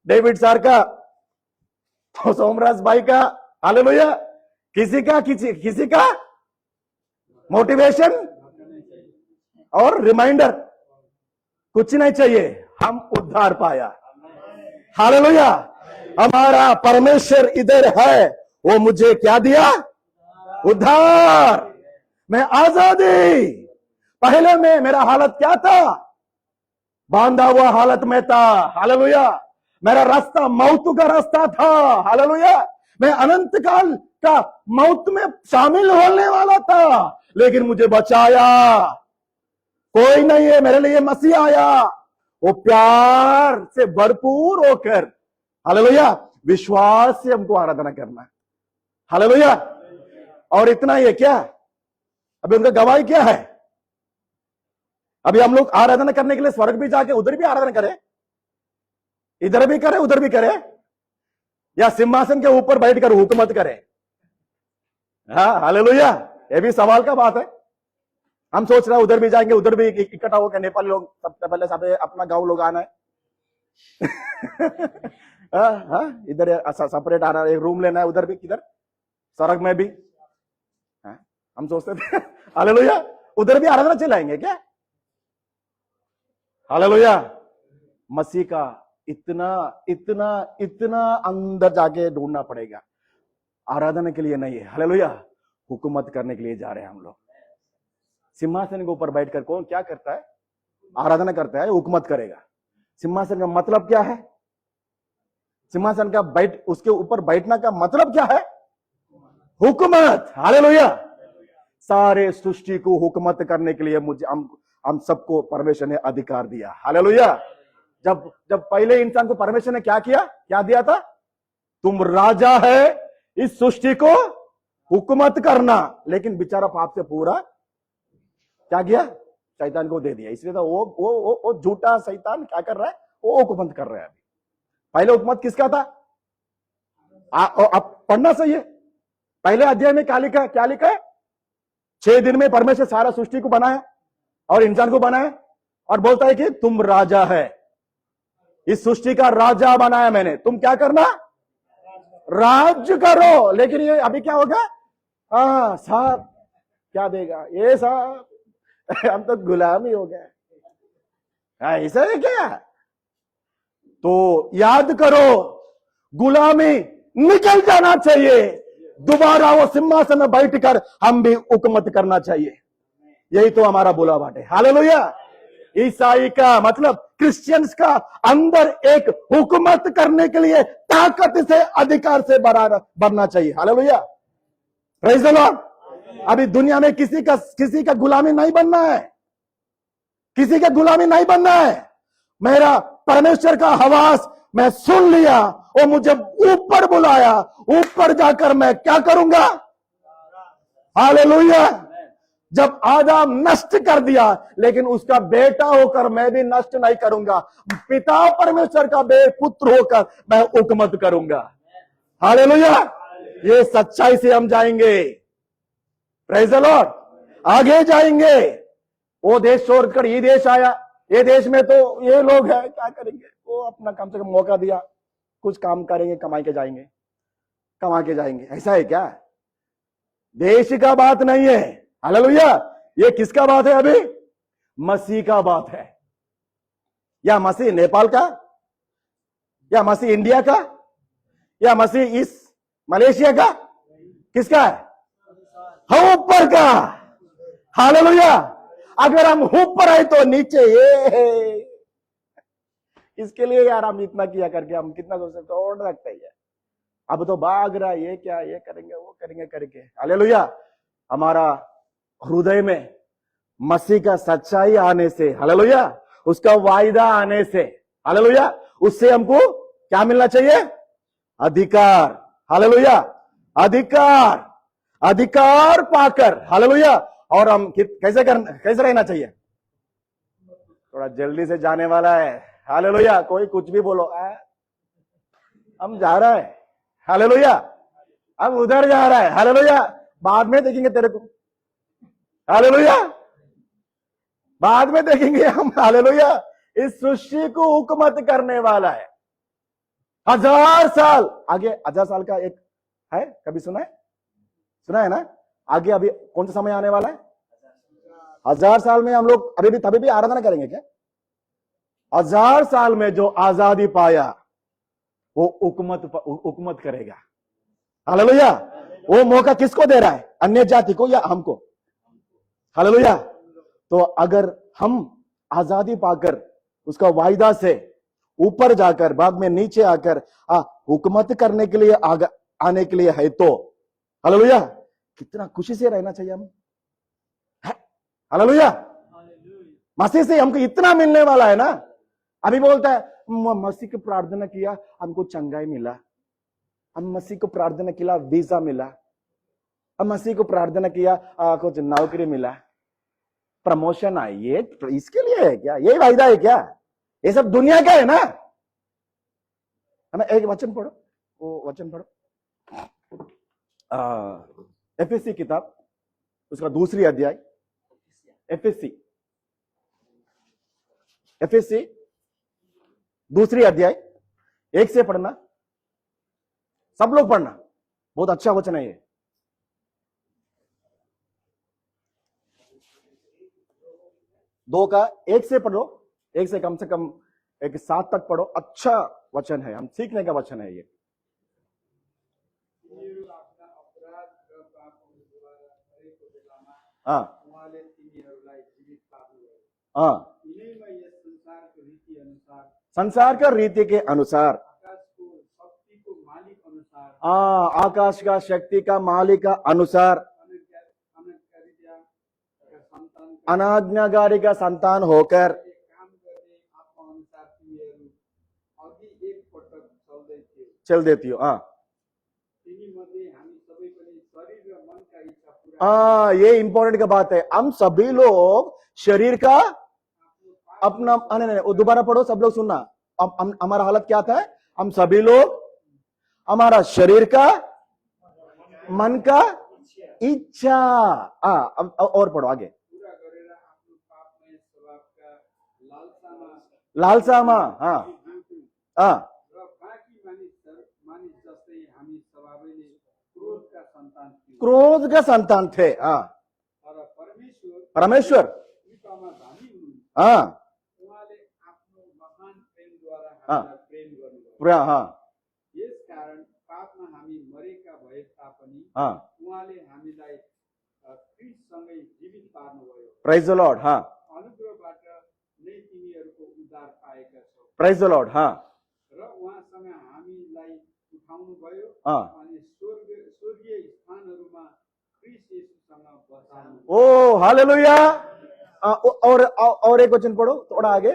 डेविड सर का, तो सोमराज भाई का, हालेलुया, किसी का मोटिवेशन और रिमाइंडर कुछ नहीं चाहिए। हम उद्धार पाया। हालेलुया। हमारा परमेश्वर इधर है, वो मुझे क्या दिया? उद्धार। मैं आजादी। पहले में मेरा हालत क्या था? बांधा हुआ हालत में था। हालेलुया। मेरा रास्ता मौत का रास्ता था। हालेलुया। मैं अनंत काल का मौत में शामिल होने वाला था, लेकिन मुझे बचाया कोई नहीं है, मेरे लिए मसीह आया। वो प्यार से भरपूर होकर, हालेलुया, विश्वास से हमको आराधना करना है। हालेलुया। और इतना ही है क्या? अभी उनका गवाही क्या है? अभी हम लोग आराधना करने के लिए स्वर्ग भी जाके उधर भी आराधना करें, इधर भी करें उधर भी करें, या सिंहासन के ऊपर बैठकर हुकूमत करें? हाँ, हालेलुया। ये भी सवाल का बात है। हम सोच रहे हैं उधर भी जाएंगे, उधर भी इकट्ठा होकर नेपाली लोग सबसे पहले सब अपना गांव लोग आना है। इधर सेपरेट आना, एक रूम लेना है उधर भी, किधर स्वर्ग में भी। हम सोचते थे हालेलुया उधर भी आराधना चलाएंगे क्या? हालेलुया। मसीह का इतना इतना इतना अंदर जाके ढूंढना पड़ेगा। आराधना के लिए नहीं है, हालेलुया, हुकूमत करने के लिए जा रहे हैं हम लोग। सिंहासन के ऊपर बैठकर कौन क्या करता है? आराधना करता है, हुकूमत करेगा। सिंहासन का मतलब क्या है? सिंहासन का उसके ऊपर बैठना का मतलब क्या है? हुकूमत। हालेलुया। सारे सृष्टि को हुकूमत करने के लिए मुझे हम सबको परमेश्वर ने अधिकार दिया। हालेलुया। जब पहले इंसान को परमेश्वर ने क्या किया, क्या दिया था? तुम राजा है, इस सृष्टि को हुकूमत करना। लेकिन बेचारा पाप से पूरा क्या किया? शैतान को दे दिया। इसलिए तो वो झूठा शैतान क्या कर रहा है? वो हुकूमत कर रहा है। पहले हुकूमत किसका था? अब पढ़ना सही है। पहले अध्याय में क्या लिखा है? 6 दिन में परमेश्वर सारा सृष्टि को बनाया और इंसान को बनाया, और बोलता है कि तुम राजा है, इस सृष्टि का राजा बनाया मैंने, तुम क्या करना? राज्य करो। लेकिन ये अभी क्या होगा? हाँ साहब, क्या देगा ये साहब? हम तो गुलामी हो गए। ऐसा है क्या? तो याद करो, गुलामी निकल जाना चाहिए। दोबारा वो सिंहासन में बैठकर हम भी हुकूमत करना चाहिए। यही तो हमारा बुलावा है। हालेलुया। ईसाई का मतलब क्रिश्चियंस का अंदर एक हुकूमत करने के लिए ताकत से, अधिकार से बढ़ना चाहिए। हालेलुया। Praise the Lord. अभी दुनिया में किसी का गुलामी नहीं बनना है, किसी का गुलामी नहीं बनना है। मेरा परमेश्वर का आवाज मैं सुन लिया, वो मुझे ऊपर बुलाया, ऊपर जाकर मैं क्या करूंगा? हालेलुया। जब आदम नष्ट कर दिया, लेकिन उसका बेटा होकर मैं भी नष्ट नहीं करूंगा। पिता परमेश्वर का पुत्र होकर मैं हुकूमत करूंगा। हालेलुया। ये सच्चाई से हम जाएंगे। Praise the Lord. आगे जाएंगे। वो देश छोड़कर ये देश आया, ये देश में तो ये लोग हैं, क्या करेंगे? वो अपना कम से कम मौका दिया, कुछ काम करेंगे, कमा के जाएंगे। ऐसा है क्या? देश का बात नहीं है। हालेलुया। ये किसका बात है? अभी मसीह का बात है। या मसीह नेपाल का, या मसीह इंडिया का, या मसीह इस मलेशिया का किसका है? हम ऊपर का। हालेलुया। अगर हम ऊपर आए तो नीचे ये इसके लिए यार हम इतना किया करके हम कितना सोच सकते और लगता है। अब तो भाग रहा है, ये क्या, ये करेंगे वो करेंगे करके। हालेलुया। हमारा हृदय में मसीह का सच्चाई आने से, हालेलुया, उसका वायदा आने से, हालेलुया, उससे हमको क्या मिलना चाहिए? अधिकार। हालेलुया। अधिकार, अधिकार पाकर, हालेलुया। और हम कैसे रहना चाहिए? थोड़ा जल्दी से जाने वाला है। हालेलुया। कोई कुछ भी बोलो, हम जा रहा है। हालेलुया। हम उधर जा रहा है। हालेलुया। बाद में देखेंगे तेरे को। हालेलुया। बाद में देखेंगे हम। हालेलुया। इस सृष्टि को हुकूमत करने वाला है। 1000 साल आगे, 1000 साल का एक है, कभी सुना है? सुना है ना? आगे अभी कौन सा समय आने वाला है? 1000 साल में हम लोग तभी भी आराधना करेंगे क्या? 1000 साल में जो आजादी पाया वो हुकूमत करेगा। हालेलुया। वो मौका किसको दे रहा है? अन्य जाति को या हमको? हालेलुया। तो अगर हम आजादी पाकर उसका वायदा से ऊपर जाकर बाद में नीचे आकर हुकूमत करने के लिए आने के लिए है तो, हालेलुया, कितना खुशी से रहना चाहिए हम। हालेलुया। मसीह से हमको इतना मिलने वाला है ना। अभी बोलता है मसीह को प्रार्थना किया हमको चंगाई मिला, हम मसीह को प्रार्थना किया वीजा मिला, हम मसीह को प्रार्थना किया कुछ नौकरी मिला, प्रमोशन आई, ये इसके लिए है क्या? ये वायदा है क्या? ये सब दुनिया का है ना। हमें एक वचन पढ़ो, वो वचन पढ़ो, एफएससी किताब उसका दूसरी अध्याय। एफएससी दूसरी अध्याय 1 से पढ़ना, सब लोग पढ़ना, बहुत अच्छा वचन है ये। 2 का 1 से पढ़ो, 1 से कम 7 तक पढ़ो। अच्छा वचन है, हम सीखने का वचन है ये। हाँ हाँ, संसार का रीति के अनुसार, आकाश का शक्ति का मालिक का अनुसार, अनाज्ञाकारी का संतान होकर चल देती हो। ये इंपॉर्टेंट का बात है। हम सभी लोग शरीर का अपना, नहीं, दोबारा पढ़ो, सब लोग सुनना। हमारा हालत क्या था? हम सभी लोग हमारा शरीर का, मन का इच्छा, और पढ़ो आगे, लालसामा, हाँ, क्रोध का संतान थे। परमेश्वर, हाँ, प्रेज द लॉर्ड, हाँ, प्रेज द लॉर्ड, हाँ, ओ हालेलुया। और एक वचन पढ़ो थोड़ा आगे।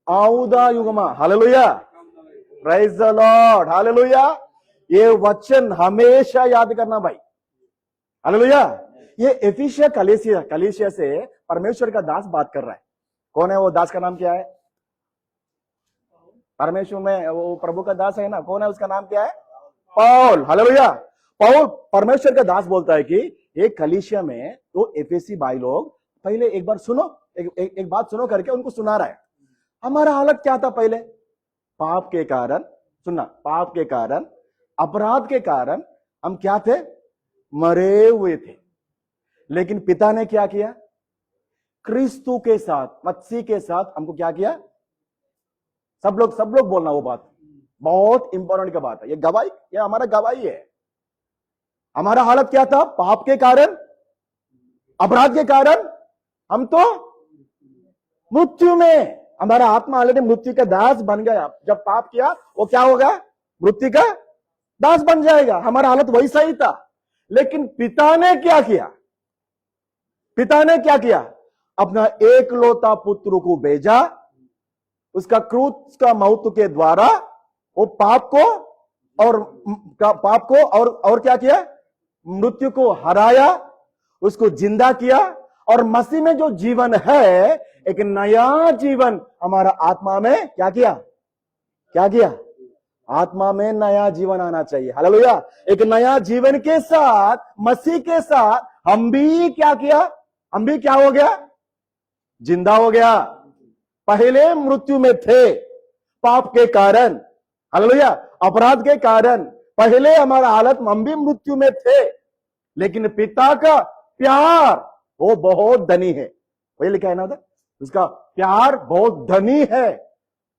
आउदा युगमा, hallelujah, praise the Lord, hallelujah. ये वचन हमेशा याद करना भाई, हालेलुया। ये एफिसिया कलीसिया से परमेश्वर का दास बात कर रहा है। कौन है वो दास? का नाम क्या है? परमेश्वर में वो प्रभु का दास है ना, कौन है? उसका नाम क्या है? पौल, हालेलुया। पौल परमेश्वर का दास बोलता है कि एक कलीसिया में तो एफएससी भाई लोग, पहले एक बार सुनो, एक बात सुनो करके उनको सुना रहा है। हमारा हालत क्या था पहले? पाप के कारण, सुनना, पाप के कारण, अपराध के कारण हम क्या थे? मरे हुए थे। लेकिन पिता ने क्या किया? क्रिस्तु के साथ, मसीह के साथ हमको क्या किया? सब लोग बोलना वो बात, बहुत इंपॉर्टेंट का बात है ये। गवाही, ये हमारा गवाही है। हमारा हालत क्या था? पाप के कारण, अपराध के कारण हम तो मृत्यु में, हमारा आत्मा ऑलरेडी मृत्यु का दास बन गया। जब पाप किया वो क्या होगा? मृत्यु का दास बन जाएगा। हमारा हालत वैसा ही था। लेकिन पिता ने क्या किया? पिता ने क्या किया? अपना एकलौता पुत्र को भेजा, उसका क्रूस का मौत के द्वारा वो पाप को और क्या किया? मृत्यु को हराया, उसको जिंदा किया। और मसीह में जो जीवन है, एक नया जीवन हमारा आत्मा में क्या किया? क्या किया? आत्मा में नया जीवन आना चाहिए। हालेलुया। एक नया जीवन के साथ, मसीह के साथ हम भी क्या किया? हम भी क्या हो गया? जिंदा हो गया। पहले मृत्यु में थे पाप के कारण, हालेलुया, अपराध के कारण। पहले हमारा हालत, हम भी मृत्यु में थे। लेकिन पिता का प्यार वो बहुत धनी है। वही लिखा है ना उधर, उसका प्यार बहुत धनी है,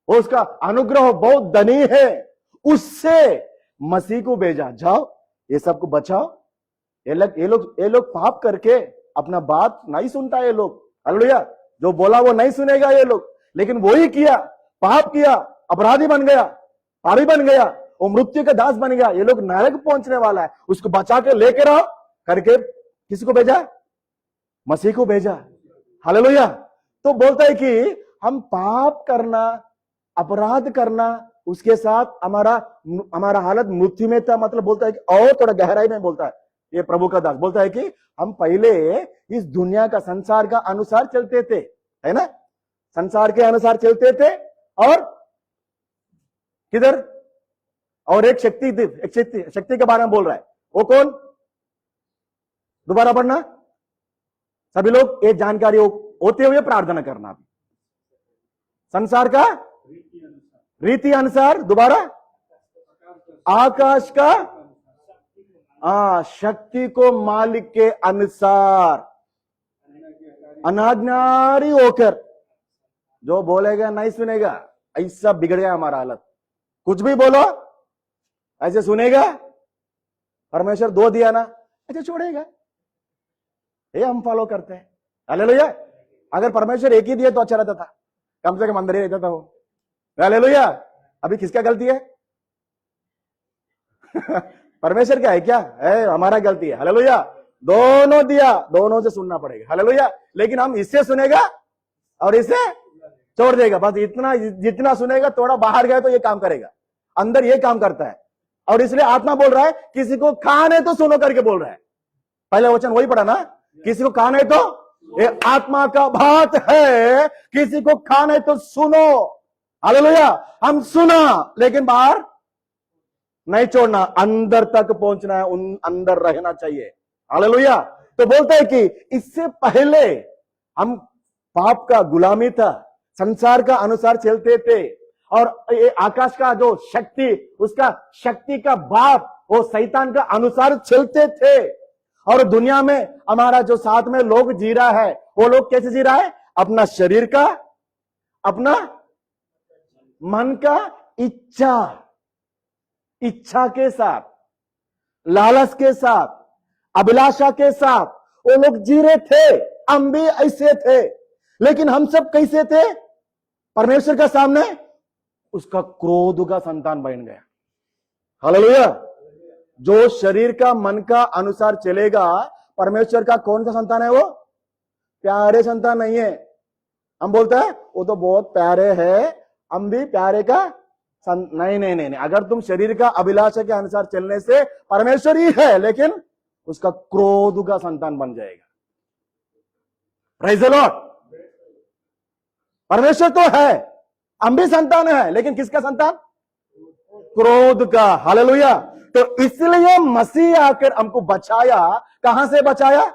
उसका अनुग्रह बहुत धनी है। उससे मसीह को भेजा, जाओ ये सबको बचाओ। ये लोग पाप करके अपना बात नहीं सुनता ये लोग, हालेलुया। जो बोला वो नहीं सुनेगा ये लोग। लेकिन वही किया, पाप किया, अपराधी बन गया, पापी बन गया, वो मृत्यु का दास बन गया। ये लोग नरक पहुंचने वाला है, उसको बचा के लेकर आओ करके किसको भेजा? मसीह को भेजा। हालेलुया। तो बोलता है कि हम पाप करना, अपराध करना, उसके साथ हमारा हालत मृत्यु में था। मतलब बोलता है कि, और थोड़ा गहराई में बोलता है ये प्रभु का दास, बोलता है कि हम पहले इस दुनिया का, संसार का अनुसार चलते थे, है ना? संसार के अनुसार चलते थे। और किधर? और एक शक्ति के बारे में बोल रहा है। वो कौन? दोबारा पढ़ना सभी लोग, ये जानकारी होते हुए प्रार्थना करना। संसार का रीति अनुसार, दोबारा आकाश का शक्ति को मालिक के अनुसार अनाज्ञाकारी होकर, जो बोलेगा नहीं सुनेगा, ऐसा बिगड़ गया हमारा हालत। कुछ भी बोलो ऐसे सुनेगा, परमेश्वर दो दिया ना ऐसे छोड़ेगा। ये हम फॉलो करते हैं। हालेलुया। अगर परमेश्वर एक ही दिए तो अच्छा रहता था, कम से कम अंदर ही रहता था वो। हालेलुया। अभी किसका गलती है? परमेश्वर क्या है? क्या है? हमारा गलती है। हालेलुया। दोनों दिया, दोनों से सुनना पड़ेगा। हालेलुया। लेकिन हम इससे सुनेगा और इससे छोड़ देगा। बस इतना, जितना सुनेगा थोड़ा बाहर गया तो ये काम करेगा, अंदर ये काम करता है। और इसलिए आत्मा बोल रहा है किसी को खाने तो सुनो करके बोल रहा है। पहले वचन वही पढ़ा ना, किसी को खाने तो, ये आत्मा का बात है, किसी को खाने तो सुनो। हालेलुया। हम सुना लेकिन बाहर नहीं छोड़ना, अंदर तक पहुंचना है, अंदर रहना चाहिए। हालेलुया। तो बोलता है कि इससे पहले हम पाप का गुलामी था, संसार का अनुसार चलते थे। और ये आकाश का जो शक्ति, उसका शक्ति का बाप, वो शैतान का अनुसार चलते थे। और दुनिया में हमारा जो साथ में लोग जी रहा है, वो लोग कैसे जी रहा है? अपना शरीर का, अपना मन का इच्छा के साथ, लालच के साथ, अभिलाषा के साथ वो लोग जी रहे थे। हम भी ऐसे थे। लेकिन हम सब कैसे थे? परमेश्वर का सामने उसका क्रोध का संतान बन गया। हालेलुया। जो शरीर का, मन का अनुसार चलेगा, परमेश्वर का कौन सा संतान है? वो प्यारे संतान नहीं है। हम बोलते हैं वो तो बहुत प्यारे है, हम भी प्यारे का नहीं। अगर तुम शरीर का अभिलाषा के अनुसार चलने से परमेश्वर ही है, लेकिन उसका क्रोध का संतान बन जाएगा। Praise the Lord. परमेश्वर तो है, हम भी संतान है, लेकिन किसका संतान? क्रोध का। हालेलुया। तो इसलिए मसीह आकर हमको बचाया। कहां से बचाया?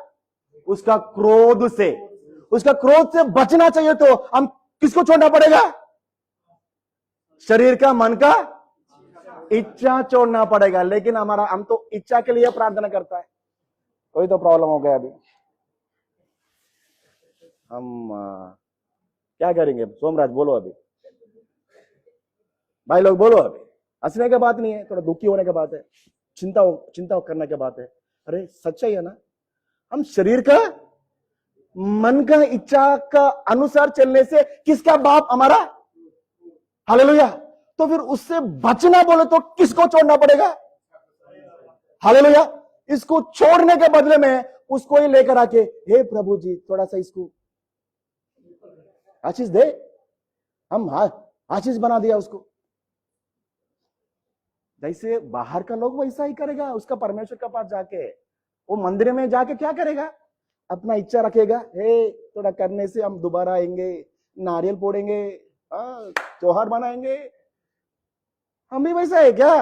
उसका क्रोध से। उसका क्रोध से बचना चाहिए तो हम किसको छोड़ना पड़ेगा? शरीर का, मन का इच्छा छोड़ना पड़ेगा। लेकिन हम तो इच्छा के लिए प्रार्थना करता है। कोई तो प्रॉब्लम हो गया अभी। हम क्या करेंगे? सोमराज बोलो अभी, भाई लोग बोलो अभी। हंसने की बात नहीं है, थोड़ा दुखी होने की बात है, चिंता करने की बात है। अरे सच्चाई है ना, हम शरीर का मन का इच्छा का अनुसार चलने से किसका बाप? हमारा। हालेलुया। तो फिर उससे बचना बोले तो किसको छोड़ना पड़ेगा? हालेलुया। इसको छोड़ने के बदले में उसको ही लेकर आके, हे प्रभु जी थोड़ा सा इसको आशीष दे। हम आशीष बना दिया उसको। जैसे बाहर का लोग वैसा ही करेगा, उसका परमेश्वर के पास जाके, वो मंदिर में जाके क्या करेगा? अपना इच्छा रखेगा, हे थोड़ा करने से हम दोबारा आएंगे, नारियल फोड़ेंगे, त्योहार बनाएंगे। हम भी वैसा है क्या?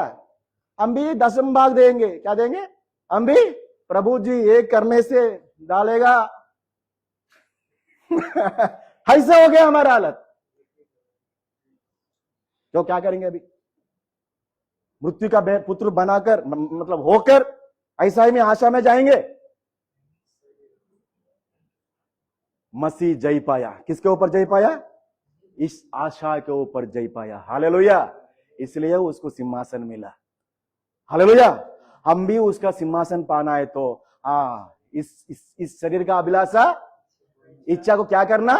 हम भी 10 भाग देंगे, क्या देंगे? हम भी प्रभु जी ये करने से डालेगा। ऐसा हो गया हमारा हालत। तो क्या करेंगे अभी? मृत्यु का पुत्र बनाकर, मतलब होकर ऐसा ही में आशा में जाएंगे। मसीह जय पाया, किसके ऊपर जय पाया? इस आशा के ऊपर जय पाया। हालेलुया। इसलिए उसको सिंहासन मिला। हालेलुया। हम भी उसका सिंहासन पाना है तो इस शरीर का अभिलाषा, इच्छा को क्या करना?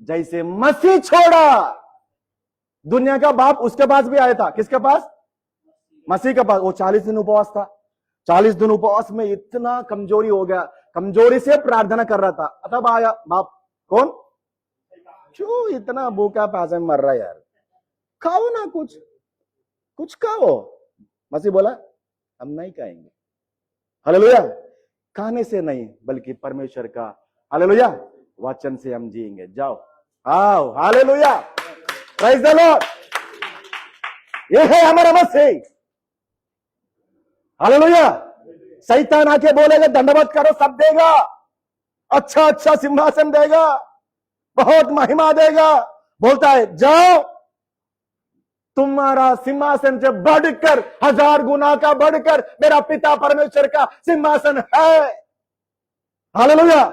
जैसे मसीह छोड़ा, दुनिया का बाप उसके पास भी आया था। किसके पास? मसीह के पास। वो 40 दिन उपवास था। 40 दिन उपवास में इतना कमजोरी हो गया, कमजोरी से प्रार्थना कर रहा था। तब आया बाप। कौन? क्यों इतना भूखा प्यासा मर रहा है यार, खाओ ना, कुछ खाओ। मसीह बोला हम नहीं खाएंगे। हालेलुया। खाने से नहीं बल्कि परमेश्वर का, हालेलुया, वचन से हम जिएंगे। जाओ आओ। हालेलुया। Praise the Lord. ये है हमारा मसीह। हालेलुया। शैतान आके बोलेगा दंडवत करो, सब देगा, अच्छा सिंहासन देगा, बहुत महिमा देगा। बोलता है जाओ, तुम्हारा सिंहासन से बढ़कर 1000 गुना का बढ़कर मेरा पिता परमेश्वर का सिंहासन है। हालेलुया।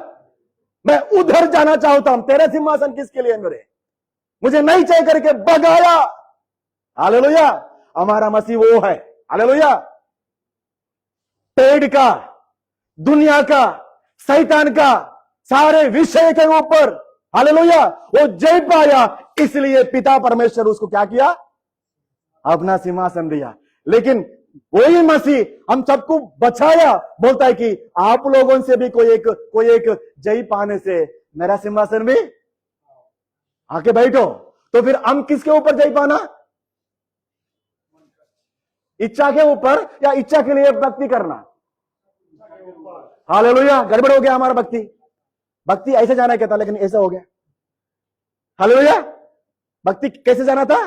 मैं उधर जाना चाहता हूं। तेरे सिंहासन किसके लिए? मुझे नहीं चाहिए करके भगाया। हालेलुया। हमारा मसीह वो है। हालेलुया। पेड़ का, दुनिया का, शैतान का, सारे विषय के ऊपर, हालेलुया, वो जय पाया। इसलिए पिता परमेश्वर उसको क्या किया? अपना सिंहासन दिया। लेकिन वही मसीह हम सबको बचाया। बोलता है कि आप लोगों से भी कोई एक जय पाने से मेरा सिंहासन भी आके बैठो। तो फिर हम किसके ऊपर जय पाना? इच्छा के ऊपर, या इच्छा के लिए भक्ति करना? हालेलुया। गड़बड़ हो गया हमारा भक्ति ऐसे जाना कहता, लेकिन ऐसा हो गया। हालेलुया। भक्ति कैसे जाना था?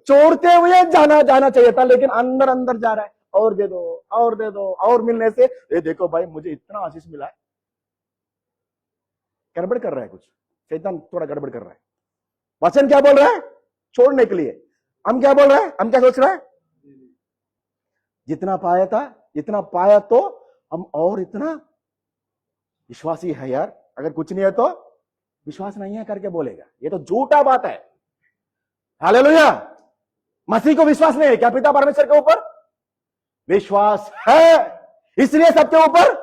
चोरते हुए जाना चाहिए था, लेकिन अंदर जा रहा है, और दे दो, और मिलने से ये देखो भाई मुझे इतना आशीष मिला है। गड़बड़ कर रहा है कुछ, शैतान थोड़ा गड़बड़ कर रहा है। वचन क्या बोल रहा है? छोड़ने के लिए। हम क्या बोल रहे हैं? हम क्या सोच रहे हैं? जितना पाया तो हम और इतना विश्वासी है यार। अगर कुछ नहीं है तो विश्वास नहीं है करके बोलेगा, ये तो झूठा बात है। हालेलुया। मसीह को विश्वास नहीं है क्या पिता परमेश्वर के ऊपर? विश्वास है, इसलिए सबके ऊपर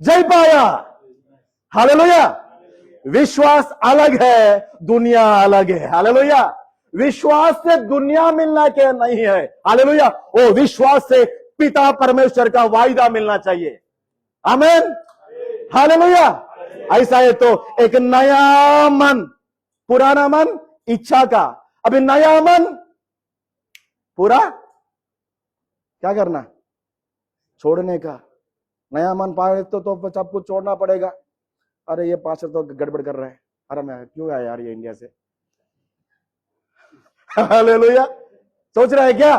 जय पाया। हालेलुया। विश्वास अलग है, दुनिया अलग है। हालेलुया। विश्वास से दुनिया मिलना क्या नहीं है। हालेलुया। वो विश्वास से पिता परमेश्वर का वायदा मिलना चाहिए। आमीन। हालेलुया। ऐसा है तो एक नया मन, पुराना मन इच्छा का, अभी नया मन पूरा क्या करना? छोड़ने का। नया मन पाए तो सब कुछ छोड़ना पड़ेगा। अरे ये पास्टर तो गड़बड़ कर रहा है, अरे मैं क्यों आया यार ये इंडिया से। हालेलुया। सोच रहा है क्या?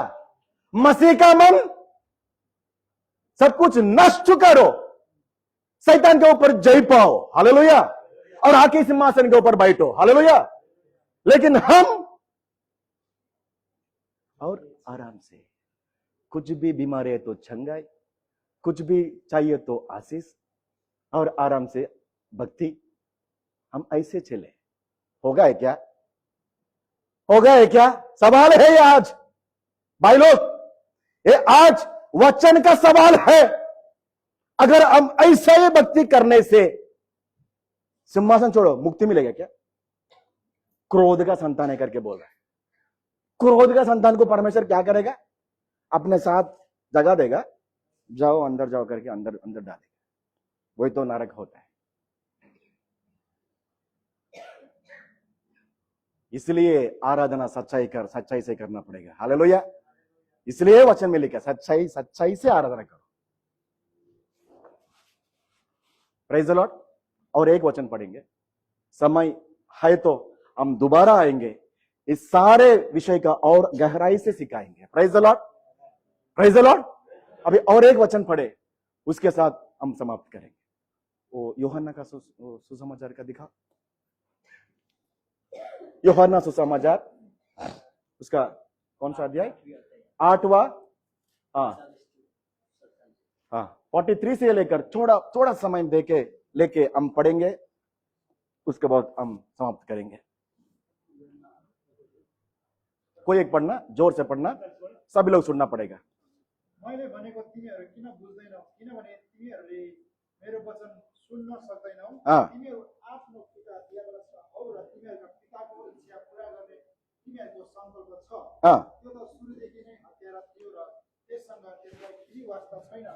मसीह का मन सब कुछ नष्ट करो, शैतान के ऊपर जय पाओ। हालेलुया। और आके सिंहासन के ऊपर बैठो। हालेलुया। लेकिन हम और आराम से, कुछ भी बीमारी है तो छंगाई, कुछ भी चाहिए तो आशीष, और आराम से भक्ति। हम ऐसे चले, होगा है क्या? होगा है क्या? सवाल है ये आज भाई लोग, ये आज वचन का सवाल है। अगर हम ऐसा ही भक्ति करने से सिंहासन छोड़ो, मुक्ति मिलेगा क्या? क्रोध का संतान है करके बोल रहा है। क्रोध का संतान को परमेश्वर क्या करेगा? अपने साथ जगह देगा, जाओ अंदर जाओ करके अंदर अंदर डालेगा। वही तो नरक होता है। इसलिए आराधना सच्चाई से करना पड़ेगा। हालेलुया। इसलिए वचन में लिखा सच्चाई से आराधना करो। Praise the Lord. और एक वचन पढ़ेंगे, समय है तो हम दोबारा आएंगे, इस सारे विषय का और गहराई से सिखाएंगे। Praise the Lord, praise the Lord. अभी और एक वचन पढ़े, उसके साथ हम समाप्त करेंगे। वो यूहन्ना का सुसमाचार का दिखा, यूहन्ना सुसमाचार उसका कौन सा अध्याय? 8वां। हाँ 43 से लेकर थोड़ा समय लेके हम पढ़ेंगे, उसके बाद हम समाप्त करेंगे। कोई एक पढ़ना, जोर से पढ़ना, सभी लोग सुनना पड़ेगा। मैले भनेको तिमीहरू किन बुझ्दैनौ? किनभने तिमीहरूले मेरो वचन सुन्न सक्दैनौ। तिमीहरू आफ्नो पिता दियाबलसका हौ र तिमीहरूका पिताको इच्छा पूरा गर्ने तिमीहरूको संकल्प छ। त्यो त सुरुदेखि नै हत्यारा थियो र त्यससँग त्यसलाई केही वास्ता छैन,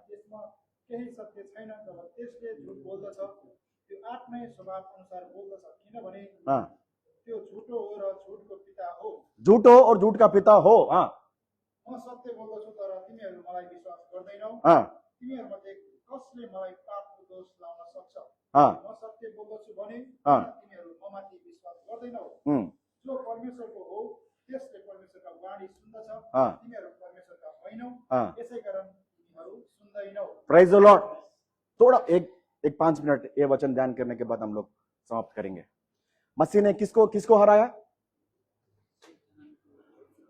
त्यसमा केही सत्य छैन। तर त्यसले झुट बोल्दछ, त्यो आफ्नै स्वभाव अनुसार बोल्दछ, किनभने त्यो झुटो हो र झुटको पिता हो। झूठो और झूठ का पिता हो। म सत्य बोल्दछु तर तिमीहरू मलाई विश्वास गर्दैनौ। तिमीहरूमध्ये कसले मलाई पापको दोष लाउन सक्छ? म सत्य बोल्दछु भने तिमीहरू ममाथि विश्वास गर्दैनौ। जो परमेश्वरको हो त्यसले परमेश्वरका वाणी सुन्दछ, तिमीहरू परमेश्वरका होइनौ, यसैकारण तिमीहरू सुन्दैनौ। Praise the Lord. थोड़ा एक 5 मिनट ये वचन ध्यान करने के बाद हम लोग समाप्त करेंगे। मसीह ने किसको हराया?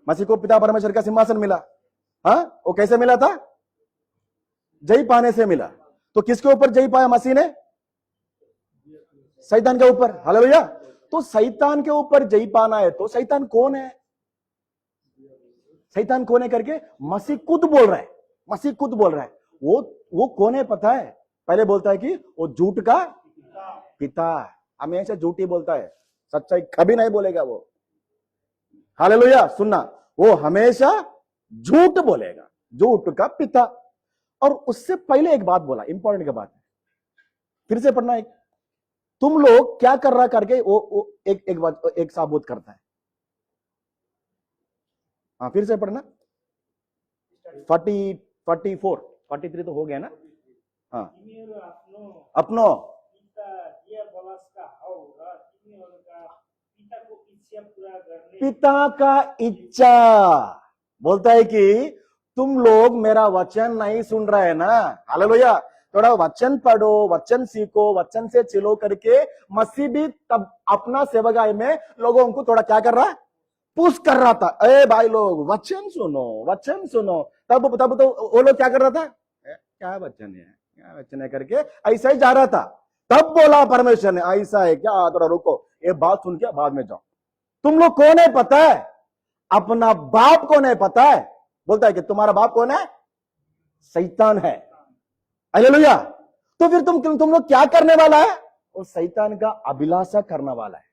मसीह को पिता परमेश्वर का सिंहासन मिला। वो कैसे मिला था? जय पाने से मिला। तो किसके ऊपर जय पाया मसीह ने? शैतान के ऊपर। हालेलुया। तो शैतान के ऊपर जय पाना है तो शैतान कौन है? शैतान कौन है करके मसीह खुद बोल रहा है। मसीह खुद बोल रहा है। वो कौन है पता है? पहले बोलता है कि वो झूठ का पिता, हमेशा झूठ ही बोलता है, सच्चाई कभी नहीं बोलेगा वो। हालेलुया। सुनना, वो हमेशा झूठ बोलेगा, झूठ का पिता। और उससे पहले एक बात बोला, इंपॉर्टेंट का बात है, फिर से पढ़ना। तुम लोग क्या कर रहा करके वो एक साबुत करता है। हाँ फिर से पढ़ना। 44 43 तो हो गया ना? हाँ अपनो पिता का इच्छा। बोलता है कि तुम लोग मेरा वचन नहीं सुन रहे हैं ना। हालेलुया। थोड़ा वचन पढ़ो, वचन सीखो, वचन से चलो करके मसीह भी तब अपना सेवकाई में लोगों को थोड़ा क्या कर रहा? पुश कर रहा था। ए भाई लोग वचन सुनो, वचन सुनो। तब तो वो लोग क्या कर रहा था? क्या वचन है करके ऐसा ही जा रहा था। तब बोला परमेश्वर ने, ऐसा है क्या? थोड़ा रुको, ये बात सुन के बाद में जाओ। तुम लोग कौन है पता है? अपना बाप कौन है पता है? बोलता है कि तुम्हारा बाप कौन है? शैतान है। हालेलुया। तो फिर तुम लोग क्या करने वाला है? वो शैतान का अभिलाषा करने वाला है,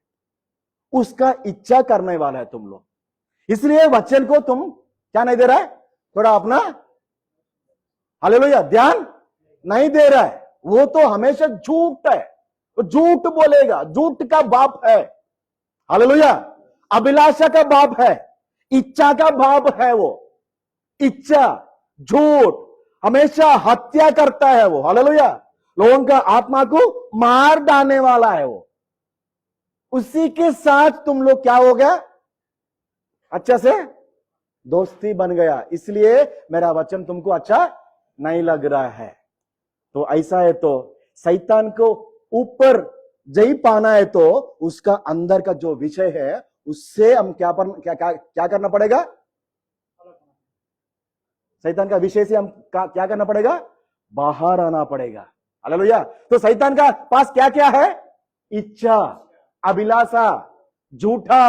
उसका इच्छा करने वाला है तुम लोग। इसलिए वचन को तुम क्या नहीं दे रहा है? थोड़ा अपना हालेलुया ध्यान नहीं दे रहा है। वो तो हमेशा झूठ है, वो झूठ बोलेगा, झूठ का बाप है। हालेलुया। अभिलाषा का बाप है, इच्छा का बाप है। वो इच्छा, झूठ, हमेशा हत्या करता है वो। हालेलुया। लोगों का आत्मा को मार डालने वाला है वो। उसी के साथ तुम लोग क्या हो गया? अच्छा से दोस्ती बन गया। इसलिए मेरा वचन तुमको अच्छा नहीं लग रहा है। तो ऐसा है तो शैतान को ऊपर जय पाना है तो उसका अंदर का जो विषय है उससे हम क्या करना पड़ेगा? शैतान का विषय से हम क्या करना पड़ेगा? बाहर आना पड़ेगा। हालेलुया। तो शैतान का पास क्या क्या है? इच्छा, अभिलाषा, झूठा।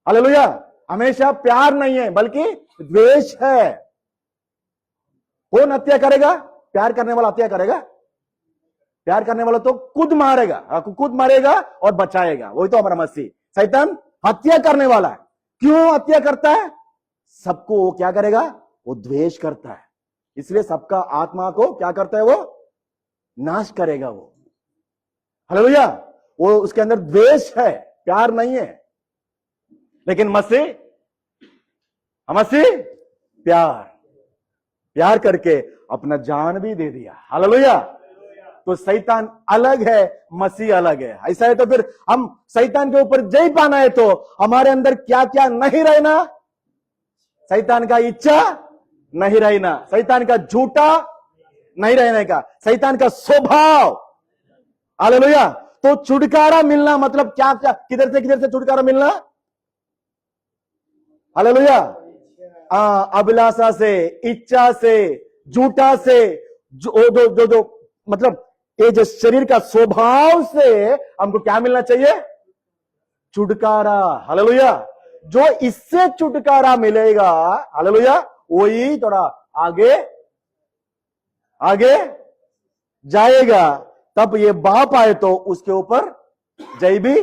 हालेलुया। हमेशा प्यार नहीं है बल्कि द्वेष है। कौन हत्या करेगा? प्यार करने वाला हत्या करेगा। प्यार करने वाला तो खुद मारेगा, खुद मारेगा और बचाएगा। वही तो हमारा मसीह। शैतान हत्या करने वाला है। क्यों हत्या करता है? सबको वो क्या करेगा? वो द्वेष करता है, इसलिए सबका आत्मा को क्या करता है? वो नाश करेगा वो। हालेलुया। वो उसके अंदर द्वेष है, प्यार नहीं है। लेकिन मसीह प्यार करके अपना जान भी दे दिया। हालेलुया। तो शैतान अलग है, मसीह अलग है। ऐसा है तो फिर हम शैतान के ऊपर जय पाना है तो हमारे अंदर क्या क्या नहीं रहना? शैतान का इच्छा नहीं रहना, शैतान का झूठा नहीं रहने का, शैतान का स्वभाव। हालेलुया। तो छुटकारा मिलना मतलब क्या क्या? किधर से छुटकारा मिलना? हालेलुया। अभिलाषा से, इच्छा से, झूठा से, जो मतलब ये जो शरीर का स्वभाव से हमको क्या मिलना चाहिए? छुटकारा। हालेलुया। जो इससे छुटकारा मिलेगा, हालेलुया, वही थोड़ा आगे जाएगा। तब ये बाप आए तो उसके ऊपर जय भी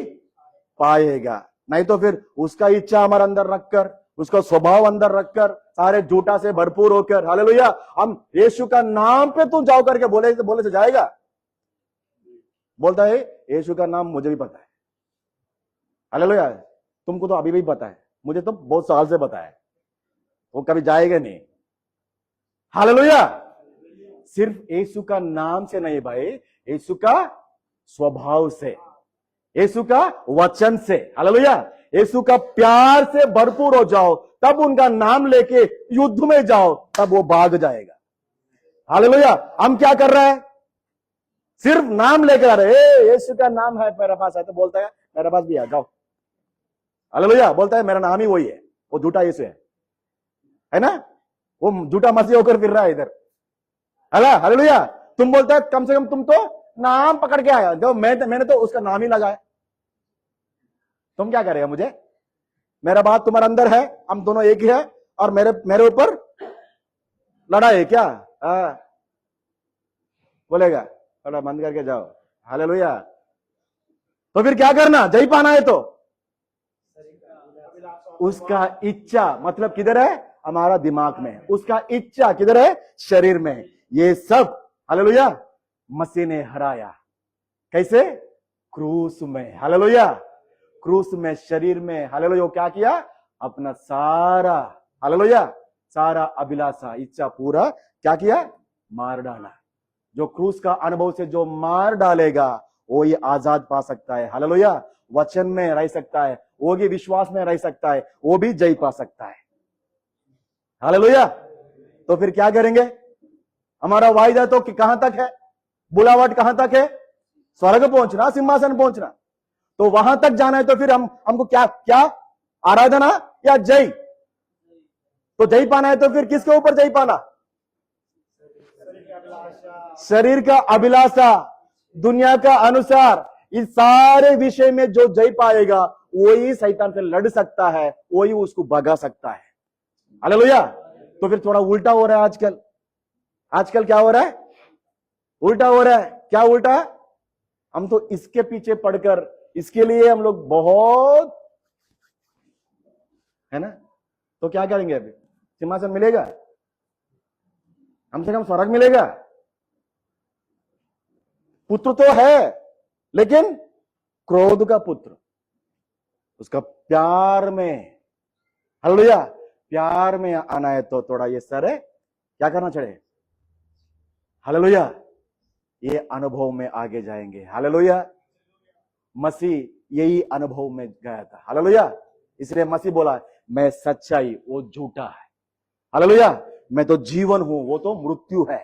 पाएगा। नहीं तो फिर उसका इच्छा हमारे अंदर रखकर, उसका स्वभाव अंदर रखकर, सारे झूठा से भरपूर होकर, हालेलुया, हम यीशु का नाम पे तू जाओ करके बोले से जाएगा? बोलता है यीशु का नाम मुझे भी पता है। हालेलुया। तुमको तो अभी भी पता है, मुझे तो बहुत साल से पता है। वो कभी जाएगा नहीं। हालेलुया। सिर्फ यीशु का नाम से नहीं भाई, यीशु का स्वभाव से, यीशु का वचन से, हालेलुया, यीशु का प्यार से भरपूर हो जाओ। तब उनका नाम लेके युद्ध में जाओ, तब वो भाग जाएगा। हालेलुया। हम क्या कर रहे हैं? सिर्फ नाम लेकर आ रहे। यीशु का नाम है मेरे पास है तो बोलता है मेरे पास भी है, जाओ। हालेलुया। बोलता है मेरा नाम ही वही है, वो झूठा यीशु है ना? वो झूठा मसीह होकर फिर रहा है इधर। हालेलुया। तुम बोलता है कम से कम तुम तो नाम पकड़ के आया, जो मैंने तो उसका नाम ही लगाया। तुम क्या करेगा? मुझे, मेरा बात तुम्हारे अंदर है, हम दोनों एक ही है, और मेरे ऊपर लड़ाई है क्या? बोलेगा थोड़ा बंद करके जाओ। हालेलुया। तो फिर क्या करना? जय पाना है तो उसका इच्छा मतलब किधर है? हमारा दिमाग में। उसका इच्छा किधर है? शरीर में। ये सब हालेलुया मसीह ने हराया। कैसे? क्रूस में। हालेलुया। क्रूस में, शरीर में। हालेलुया। क्या किया? अपना सारा, हालेलुया, सारा अभिलाषा, इच्छा पूरा क्या किया? मार डाला। जो क्रूस का अनुभव से जो मार डालेगा वो ये आजाद पा सकता है। हालेलुया। वचन में रह सकता है, वो भी विश्वास में रह सकता है, वो भी जय पा सकता है। हालेलुया। तो फिर क्या करेंगे? हमारा वायदा तो कहां तक है? बुलावट कहां तक है? स्वर्ग पहुंचना, सिंहासन पहुंचना। तो वहां तक जाना है तो फिर हमको क्या आराधना या जय? तो जय पाना है तो फिर किसके ऊपर जय पाना? शरीर का अभिलाषा, दुनिया का अनुसार, इस सारे विषय में जो जय पाएगा वही शैतान से लड़ सकता है, वही उसको भगा सकता है। हालेलुया। तो फिर थोड़ा उल्टा हो रहा है आजकल क्या हो रहा है? उल्टा हो रहा है। क्या उल्टा? हम तो इसके पीछे पड़कर, इसके लिए हम लोग बहुत, है ना? तो क्या करेंगे? अभी सिंहासन मिलेगा, कम से कम स्वर्ग मिलेगा। पुत्र तो है लेकिन क्रोध का पुत्र, उसका प्यार में, हालेलुया, प्यार में आना है तो थोड़ा ये सारे क्या करना चाहिए? हालेलुया। ये अनुभव में आगे जाएंगे। हालेलुया। मसीह यही अनुभव में गया था। हालेलुया। इसलिए मसीह बोला मैं सच्चाई, वो झूठा है। हालेलुया। मैं तो जीवन हूं, वो तो मृत्यु है।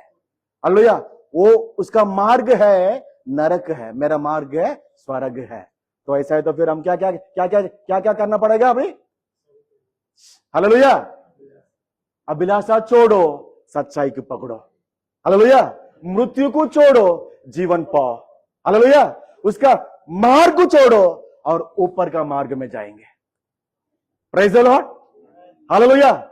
हालेलुया। वो उसका मार्ग है नरक है, मेरा मार्ग है स्वर्ग है। तो ऐसा है तो फिर हम क्या क्या क्या क्या क्या क्या करना पड़ेगा अभी? हालेलुया। अभिलाषा छोड़ो, सच्चाई को पकड़ो। हालेलुया। मृत्यु को छोड़ो, जीवन पाओ। हालेलुया। उसका मार्ग को छोड़ो और ऊपर का मार्ग में जाएंगे। Praise the Lord, hallelujah.